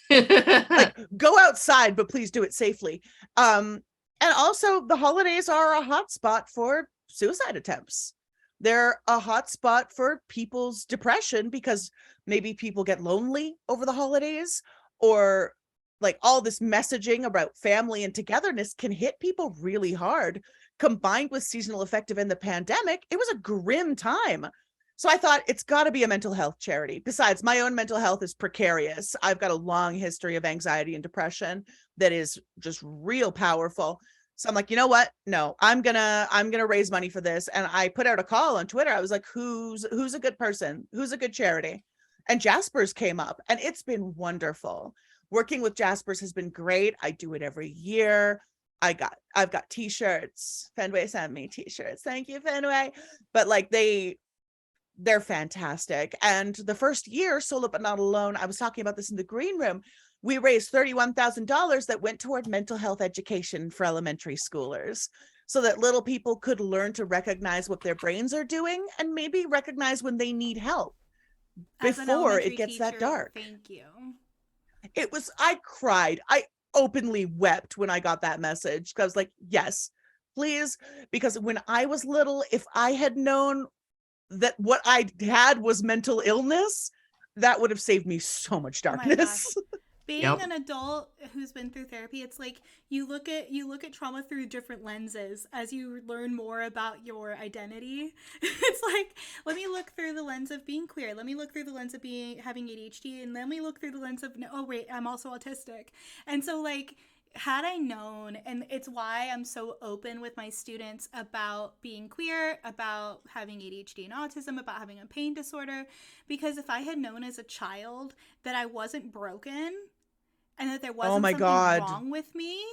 Like, go outside, but please do it safely. And also the holidays are a hotspot for suicide attempts. They're a hotspot for people's depression because maybe people get lonely over the holidays, or like all this messaging about family and togetherness can hit people really hard. Combined with seasonal affective and the pandemic, it was a grim time. So I thought it's got to be a mental health charity. Besides, my own mental health is precarious. I've got a long history of anxiety and depression that is just real powerful. So I'm like, you know what? No, I'm gonna raise money for this. And I put out a call on Twitter. I was like, who's a good person? Who's a good charity? And Jasper's came up, and it's been wonderful. Working with Jasper's has been great. I do it every year. I've got t-shirts. Fenway sent me t-shirts. Thank you, Fenway. But like they're fantastic. And the first year, Solo But Not Alone, I was talking about this in the green room, we raised $31,000 that went toward mental health education for elementary schoolers so that little people could learn to recognize what their brains are doing and maybe recognize when they need help before it gets that dark. Thank you. I cried. I openly wept when I got that message. I was like, yes, please. Because when I was little, if I had known that what I had was mental illness, that would have saved me so much darkness. Being an adult who's been through therapy, it's like you look at trauma through different lenses as you learn more about your identity. It's like, let me look through the lens of being queer. Let me look through the lens of having ADHD, and let me look through the lens of, oh wait, I'm also autistic. And so like, had I known, and it's why I'm so open with my students about being queer, about having ADHD and autism, about having a pain disorder, because if I had known as a child that I wasn't broken and that there wasn't something wrong with me,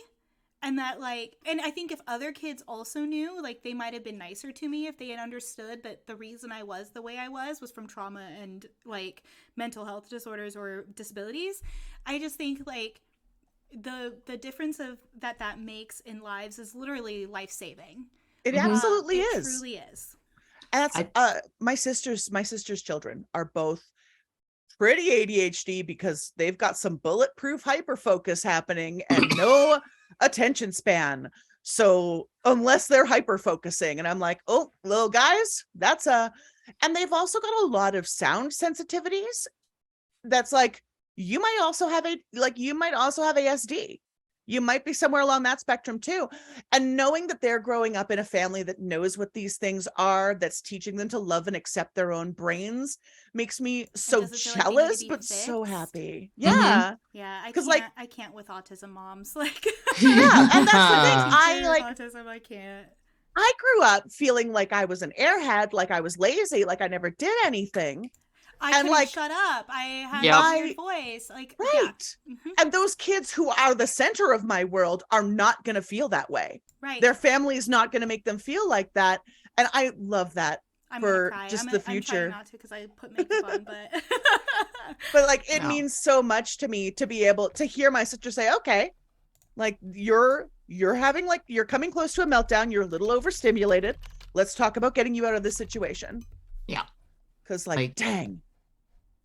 and that like, and I think if other kids also knew, like they might have been nicer to me if they had understood that the reason I was the way I was from trauma and like mental health disorders or disabilities. I just think like the difference of that makes in lives is literally life-saving. It absolutely is. It truly is. And that's my sister's children are both pretty ADHD because they've got some bulletproof hyperfocus happening and no attention span. So unless they're hyperfocusing, and I'm like, oh, little guys, and they've also got a lot of sound sensitivities. That's like, you might also have ASD. You might be somewhere along that spectrum too. And knowing that they're growing up in a family that knows what these things are, that's teaching them to love and accept their own brains, makes me so jealous, but so happy. Yeah. Yeah. I can't with autism moms. Like, yeah. And that's the thing. Autism, I can't. I grew up feeling like I was an airhead, like I was lazy, like I never did anything. I couldn't shut up. I had a weird voice. Like, right. Yeah. And those kids who are the center of my world are not going to feel that way. Right. Their family is not going to make them feel like that. And I love that for just the future. I'm trying not to because I put makeup on, but but like it means so much to me to be able to hear my sister say, okay, like you're having like you're coming close to a meltdown. You're a little overstimulated. Let's talk about getting you out of this situation. Yeah. Because like, dang.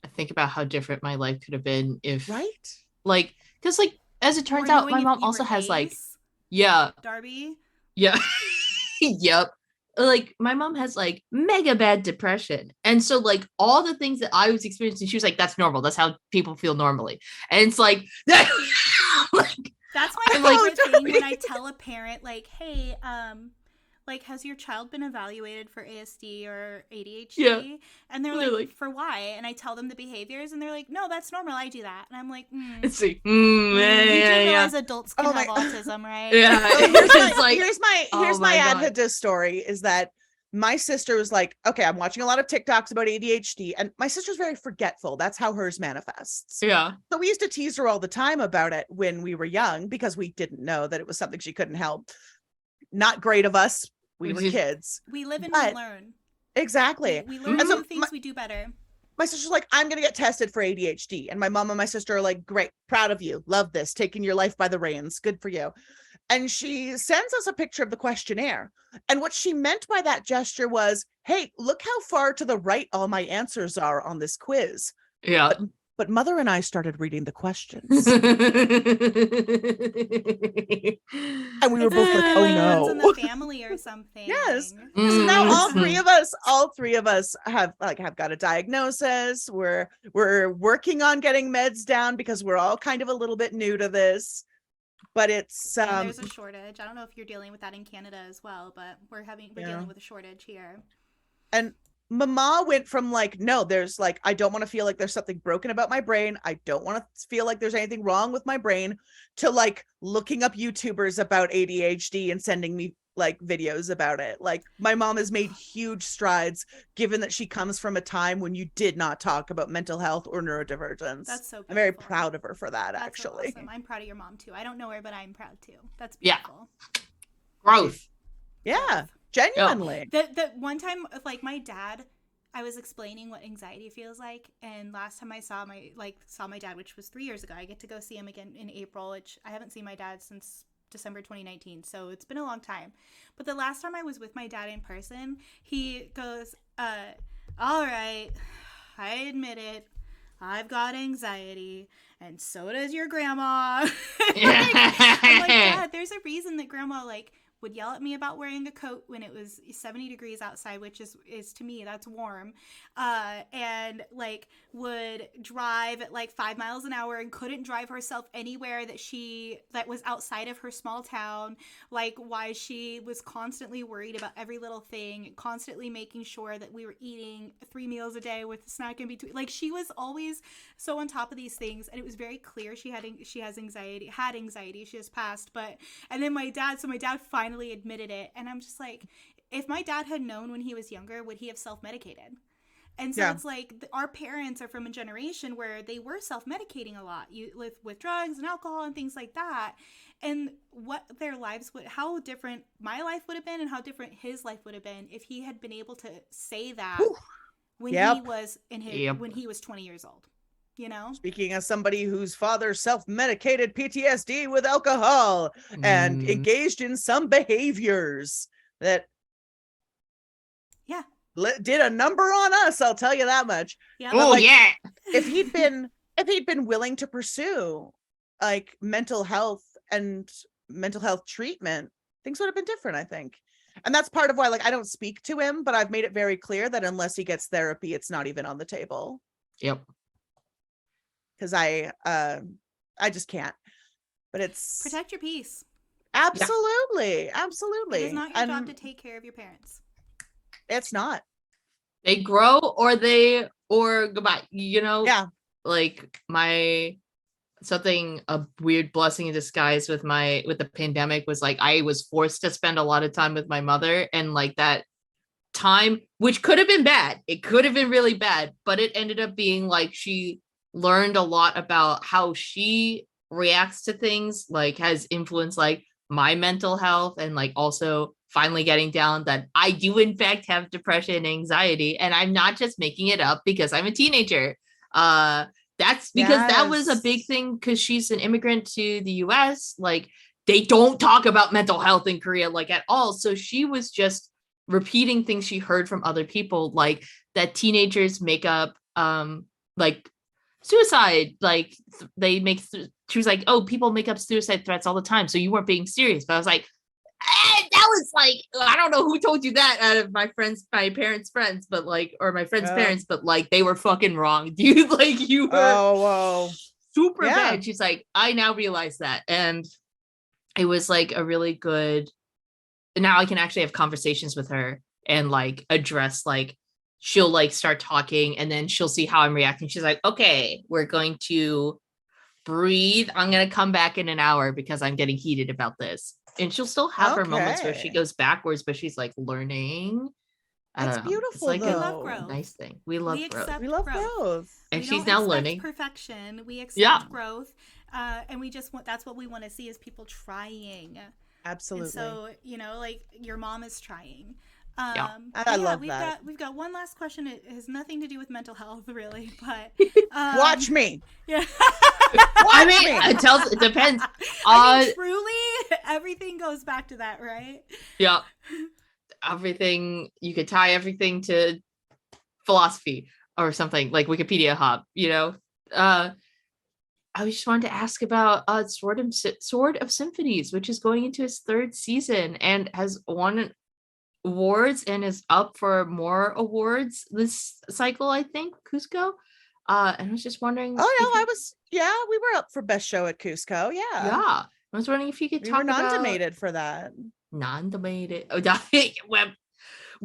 I think about how different my life could have been if, right? Like, because like as it turns out, my mom also has like, Darby. Yeah, yep. Like my mom has like mega bad depression, and so like all the things that I was experiencing, she was like, "That's normal. That's how people feel normally." And it's like, that's my favorite thing when I tell a parent, like, "Hey, like, has your child been evaluated for ASD or ADHD?" Yeah. And they're like, "For why?" And I tell them the behaviors, and they're like, "No, that's normal. I do that." And I'm like, Let's see. You do realize adults can have autism, right? Yeah. Here's my advocate story is that my sister was like, okay, I'm watching a lot of TikToks about ADHD, and my sister's very forgetful. That's how hers manifests. Yeah. So we used to tease her all the time about it when we were young because we didn't know that it was something she couldn't help. Not great of us. We were kids. We live and we learn. Exactly. We learn new things, we do better. My sister's like, I'm going to get tested for ADHD. And my mom and my sister are like, great, proud of you. Love this. Taking your life by the reins. Good for you. And she sends us a picture of the questionnaire. And what she meant by that gesture was, hey, look how far to the right all my answers are on this quiz. Yeah. But Mother and I started reading the questions. And we were both like, oh no. In the family or something. Yes. So now all three of us have got a diagnosis. We're working on getting meds down because we're all kind of a little bit new to this. But it's there's a shortage. I don't know if you're dealing with that in Canada as well, but we're dealing with a shortage here. And Mama went from like, no, there's like, I don't want to feel like there's something broken about my brain. I don't want to feel like there's anything wrong with my brain, to like looking up YouTubers about ADHD and sending me like videos about it. Like my mom has made huge strides, given that she comes from a time when you did not talk about mental health or neurodivergence. That's so beautiful. I'm very proud of her for that, That's actually. so awesome. I'm proud of your mom too. I don't know her, but I'm proud too. That's Yeah. beautiful. Growth. Yeah, genuinely. The one time, like my dad, I was explaining what anxiety feels like, and last time I saw my dad, which was 3 years ago. I get to go see him again in April, which I haven't seen my dad since December 2019, so it's been a long time. But the last time I was with my dad in person, he goes, all right, I admit it, I've got anxiety, and so does your grandma. I'm like, Dad, there's a reason that grandma like would yell at me about wearing a coat when it was 70 degrees outside, which is to me, that's warm, and like would drive at like 5 miles an hour and couldn't drive herself anywhere that was outside of her small town. Like why she was constantly worried about every little thing, constantly making sure that we were eating 3 meals a day with a snack in between. Like she was always so on top of these things, and it was very clear she has anxiety. She has passed, and then my dad finally admitted it, and I'm just like, if my dad had known when he was younger, would he have self-medicated? And so it's like our parents are from a generation where they were self-medicating a lot, with drugs and alcohol and things like that. And what their lives how different my life would have been and how different his life would have been if he had been able to say that when he was when he was 20 years old. You know, speaking as somebody whose father self-medicated PTSD with alcohol and engaged in some behaviors that did a number on us, I'll tell you that much. Yeah. Oh, like, yeah. If he'd been willing to pursue like mental health and mental health treatment, things would have been different, I think. And that's part of why, like, I don't speak to him, but I've made it very clear that unless he gets therapy, it's not even on the table. Yep. Because I just can't. But it's protect your peace. Absolutely. Absolutely. It's not your job to take care of your parents. It's not. They grow or goodbye, you know? Yeah. Like a weird blessing in disguise with the pandemic was like, I was forced to spend a lot of time with my mother, and like that time, which could have been bad. It could have been really bad, but it ended up being like she learned a lot about how she reacts to things, like has influenced like my mental health, and like also finally getting down that I do in fact have depression and anxiety, and I'm not just making it up because I'm a teenager. That's because that was a big thing, because she's an immigrant to the US. Like they don't talk about mental health in Korea like at all. So she was just repeating things she heard from other people, like that teenagers make up like suicide, like she was like, oh, people make up suicide threats all the time, so you weren't being serious. But I was like, that was like, I don't know who told you that out of my parents' friends, but like, or my friends' parents, but like they were fucking wrong, dude. Like you were super bad. She's like, I now realize that. And it was like a really good, now I can actually have conversations with her and like address, like she'll like start talking and then she'll see how I'm reacting. She's like, okay, we're going to breathe. I'm going to come back in an hour because I'm getting heated about this. And she'll still have her moments where she goes backwards, but she's like learning. That's beautiful. It's like we love growth. Nice thing. We love growth. We love growth. And she's now learning perfection. We accept growth. And we just that's what we want to see, is people trying. Absolutely. And so, you know, like your mom is trying. I love that. We've got one last question. It has nothing to do with mental health, really, but watch me. Yeah. I mean, it depends. I mean, truly, everything goes back to that, right? Yeah. Everything, you could tie everything to philosophy or something like Wikipedia hub, you know. I just wanted to ask about Sword of Symphonies, which is going into its 3rd season and has won awards and is up for more awards this cycle, I think. Cusco. And I was just wondering. Oh no, we were up for best show at Cusco. Yeah. I was wondering if you could talk about non-donated for that. Non-donated. Oh,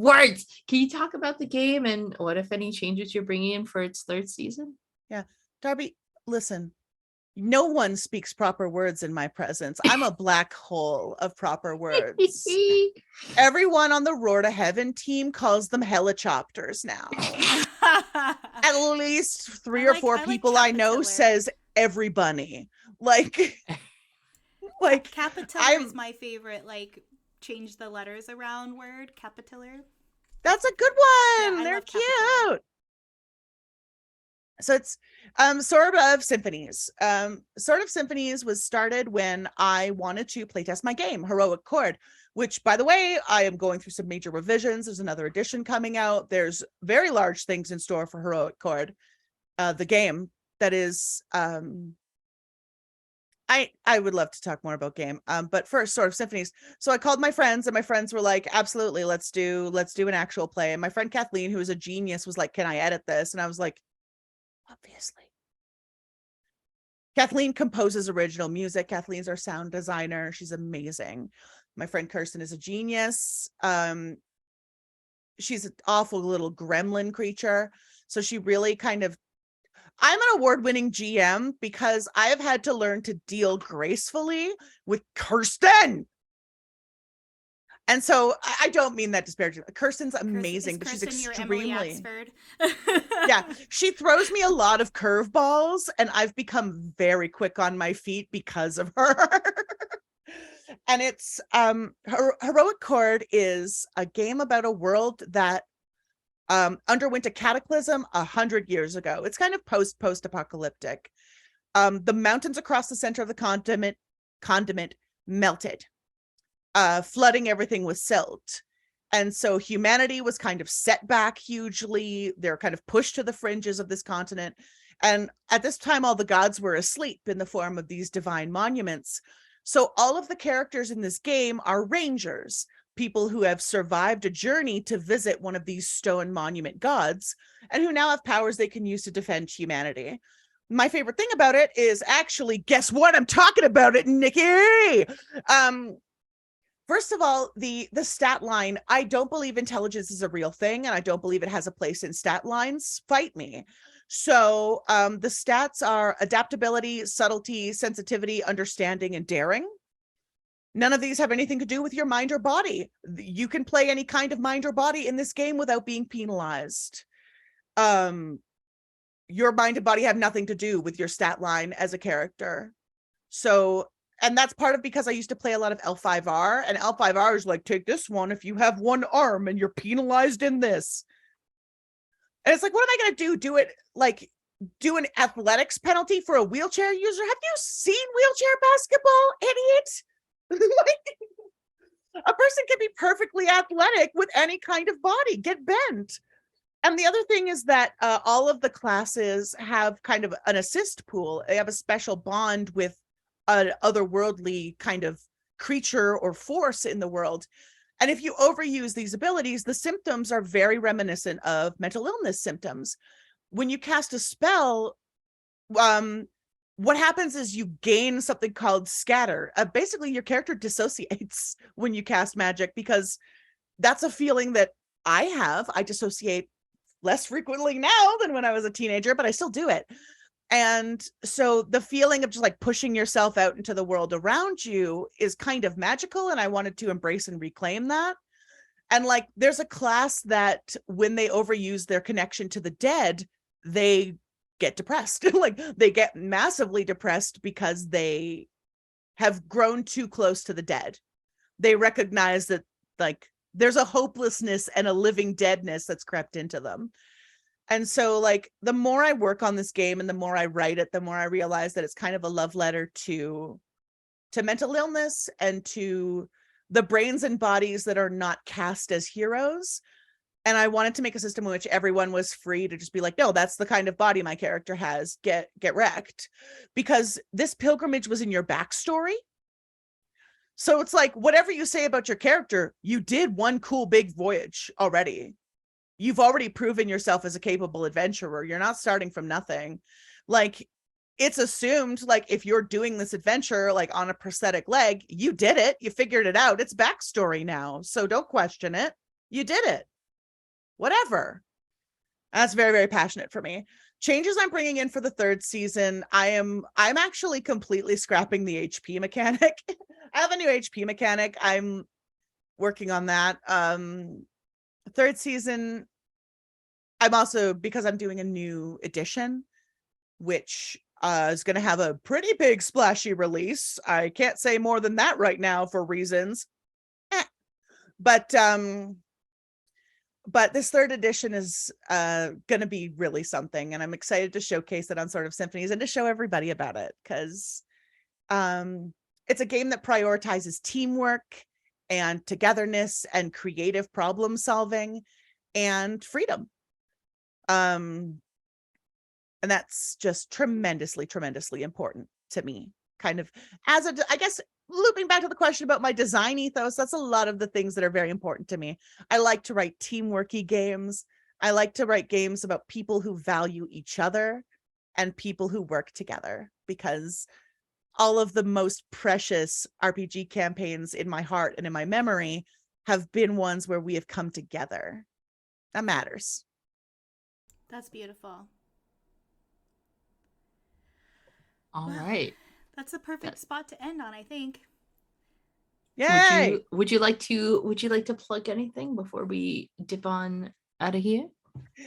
Words. Can you talk about the game and what, if any, changes you're bringing in for its third season? Yeah. Darby, listen, no one speaks proper words in my presence. I'm a black hole of proper words. Everyone on the Roar to Heaven team calls them helicopters now. At least three or four people I know says everybody. Like Capitiller is my favorite, like, change the letters around word. Capitiller. That's a good one. Yeah, they're cute. So it's Sword of Symphonies. Sword of Symphonies was started when I wanted to playtest my game, Heroic Chord, which, by the way, I am going through some major revisions. There's another edition coming out. There's very large things in store for Heroic Chord, the game that is. I would love to talk more about game. But first, Sword of Symphonies. So I called my friends, and my friends were like, absolutely, let's do an actual play. And my friend Kathleen, who is a genius, was like, can I edit this? And I was like, obviously. Kathleen composes original music. Kathleen's our sound designer. She's amazing. My friend Kirsten is a genius. She's an awful little gremlin creature. So she really kind of, I'm an award-winning GM because I have had to learn to deal gracefully with Kirsten. And so I don't mean that disparagingly. Kirsten's amazing, but she's extremely. Yeah, she throws me a lot of curveballs, and I've become very quick on my feet because of her. And it's Heroic Chord is a game about a world that underwent a cataclysm 100 years ago. It's kind of post-apocalyptic. The mountains across the center of the continent melted, flooding everything with silt. And so humanity was kind of set back hugely. They're kind of pushed to the fringes of this continent. And at this time, all the gods were asleep in the form of these divine monuments. So all of the characters in this game are rangers, people who have survived a journey to visit one of these stone monument gods, and who now have powers they can use to defend humanity. My favorite thing about it is actually, guess what? I'm talking about it, Nikki. First of all, the stat line, I don't believe intelligence is a real thing, and I don't believe it has a place in stat lines. Fight me. So the stats are adaptability, subtlety, sensitivity, understanding, and daring. None of these have anything to do with your mind or body. You can play any kind of mind or body in this game without being penalized. Your mind and body have nothing to do with your stat line as a character. So, and that's part of because I used to play a lot of L5R, and L5R is like, take this one if you have one arm and you're penalized in this. And it's like, what am I going to do? Do an athletics penalty for a wheelchair user? Have you seen wheelchair basketball, idiot? A person can be perfectly athletic with any kind of body, get bent. And the other thing is that all of the classes have kind of an assist pool. They have a special bond with an otherworldly kind of creature or force in the world. And if you overuse these abilities, the symptoms are very reminiscent of mental illness symptoms. When you cast a spell, what happens is you gain something called scatter. Basically, your character dissociates when you cast magic, because that's a feeling that I have. I dissociate less frequently now than when I was a teenager, but I still do it. And so the feeling of just like pushing yourself out into the world around you is kind of magical. And I wanted to embrace and reclaim that. And like, there's a class that when they overuse their connection to the dead, they get depressed. Like they get massively depressed because they have grown too close to the dead. They recognize that like there's a hopelessness and a living deadness that's crept into them. And so like the more I work on this game and the more I write it, the more I realize that it's kind of a love letter to mental illness and to the brains and bodies that are not cast as heroes. And I wanted to make a system in which everyone was free to just be like, no, that's the kind of body my character has. Get wrecked. Because this pilgrimage was in your backstory. So it's like, whatever you say about your character, you did one cool big voyage already. You've already proven yourself as a capable adventurer. You're not starting from nothing. Like, it's assumed, like, if you're doing this adventure, like, on a prosthetic leg, you did it. You figured it out. It's backstory now. So don't question it. You did it. Whatever. That's very, very passionate for me. Changes I'm bringing in for the third season. I'm actually completely scrapping the HP mechanic. I have a new HP mechanic. I'm working on that. Third season, I'm also, because I'm doing a new edition, which is going to have a pretty big splashy release. I can't say more than that right now for reasons. But this third edition is going to be really something, and I'm excited to showcase it on Sort of Symphonies and to show everybody about it, because it's a game that prioritizes teamwork and togetherness and creative problem solving and freedom. And that's just tremendously, tremendously important to me. Kind of as a, I guess, looping back to the question about my design ethos, that's a lot of the things that are very important to me. I like to write teamworky games. I like to write games about people who value each other and people who work together, because all of the most precious RPG campaigns in my heart and in my memory have been ones where we have come together. That matters. That's beautiful. All Well, right. that's a perfect spot to end on, I think. Yay! Would you like to plug anything before we dip on out of here?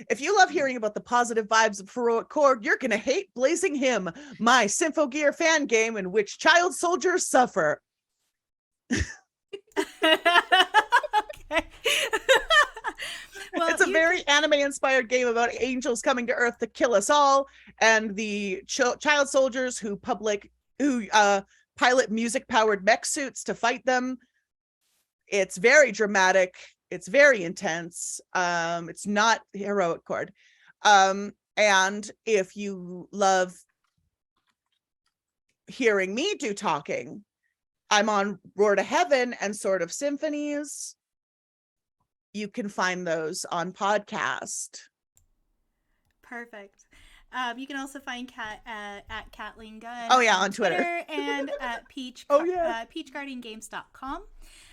If you love hearing about the positive vibes of Heroic Chord, you're gonna hate Blazing Him, my Symphogear fan game in which child soldiers suffer. Okay. Well, it's a very anime-inspired game about angels coming to Earth to kill us all, and the child soldiers who pilot music-powered mech suits to fight them. It's very dramatic. It's very intense. It's not Heroic Chord. And if you love hearing me do talking, I'm on Roar to Heaven and Sort of Symphonies. You can find those on podcast. Perfect. You can also find Kat at Kathleen Gunn. Oh yeah, on Twitter and at peachguardiangames.com.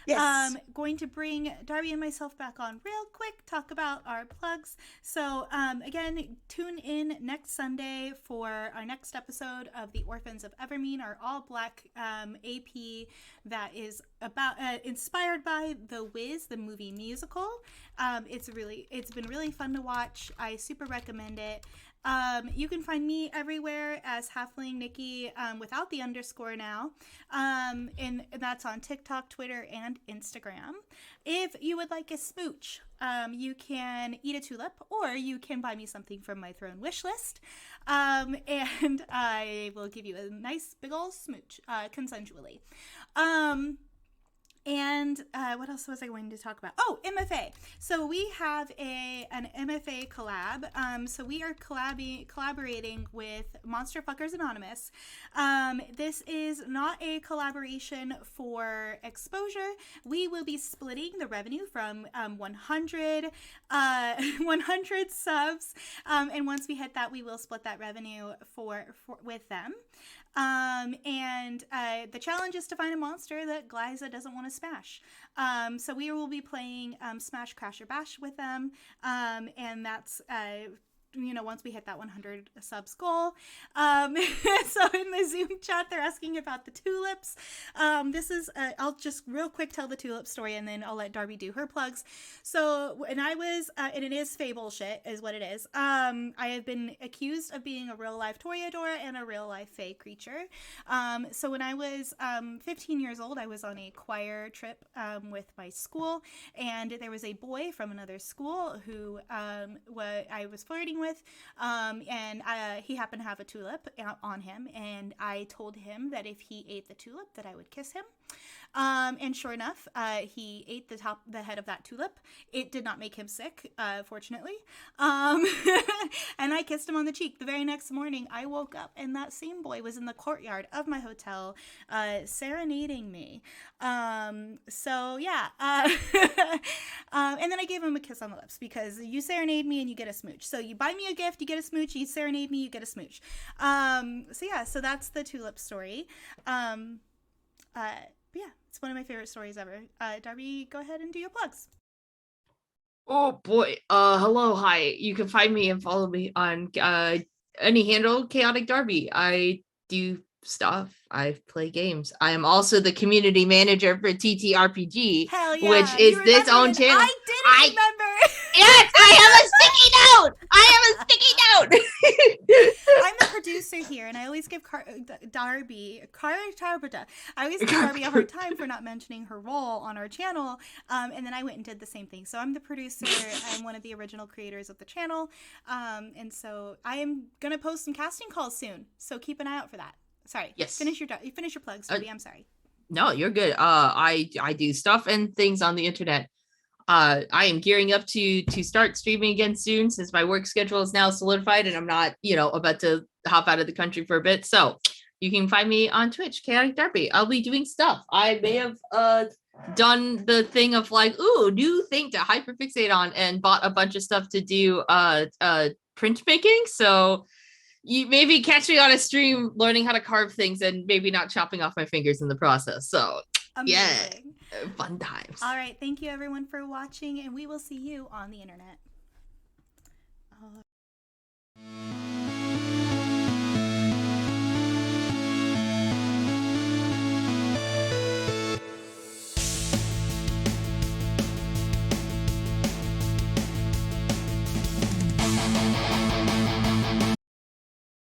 Yes. Going to bring Darby and myself back on real quick, talk about our plugs. So again, tune in next Sunday for our next episode of The Orphans of Evermean, our all-black AP that is about inspired by The Wiz, the movie musical. It's been really fun to watch. I super recommend it. You can find me everywhere as Halfling Nikki without the underscore now. And that's on TikTok, Twitter, and Instagram. If you would like a smooch, you can eat a tulip, or you can buy me something from my throne wish list. And I will give you a nice big ol' smooch, consensually. And what else was I going to talk about? Oh, MFA. So we have an MFA collab. So we are collaborating with Monster Fuckers Anonymous. This is not a collaboration for exposure. We will be splitting the revenue from 100 subs. And once we hit that, we will split that revenue with them. And the challenge is to find a monster that Glyza doesn't want to smash. So we will be playing Smash, Crash, or Bash with them. And that's once we hit that 100 subs goal. So in the Zoom chat, they're asking about the tulips. This is, I'll just real quick tell the tulip story, and then I'll let Darby do her plugs. So when I was, and it is Fable shit is what it is. I have been accused of being a real life Toreador and a real life Fae creature. So when I was 15 years old, I was on a choir trip with my school, and there was a boy from another school who I was flirting with, and he happened to have a tulip on him, and I told him that if he ate the tulip that I would kiss him. And sure enough, he ate the head of that tulip. It did not make him sick, fortunately. And I kissed him on the cheek. The very next morning, I woke up and that same boy was in the courtyard of my hotel, serenading me. So yeah. And then I gave him a kiss on the lips, because you serenade me and you get a smooch. So you buy me a gift, you get a smooch. You serenade me, you get a smooch. So yeah, so that's the tulip story. Yeah, it's one of my favorite stories ever. Darby, go ahead and do your plugs. Oh boy. Hello, hi. You can find me and follow me on any handle, Chaotic Darby. I do stuff. I play games. I am also the community manager for TTRPG, Hell which yeah, you is this remembered own and channel. I didn't I remember. Yes, I have a sticky note. I have a sticky note. I'm the producer here, and I always give Darby, I always give Darby a hard time for not mentioning her role on our channel. And then I went and did the same thing. So I'm the producer. I'm one of the original creators of the channel. And so I am gonna post some casting calls soon. So keep an eye out for that. Sorry. Yes. Finish your plugs, Darby. I'm sorry. No, you're good. I do stuff and things on the internet. I am gearing up to start streaming again soon since my work schedule is now solidified and I'm not, about to hop out of the country for a bit. So you can find me on Twitch, Chaotic Derby. I'll be doing stuff. I may have done the thing of like, ooh, new thing to hyperfixate on and bought a bunch of stuff to do printmaking. So you maybe catch me on a stream learning how to carve things and maybe not chopping off my fingers in the process. So Amazing. yeah, fun times. All right. Thank you, everyone, for watching, and we will see you on the internet.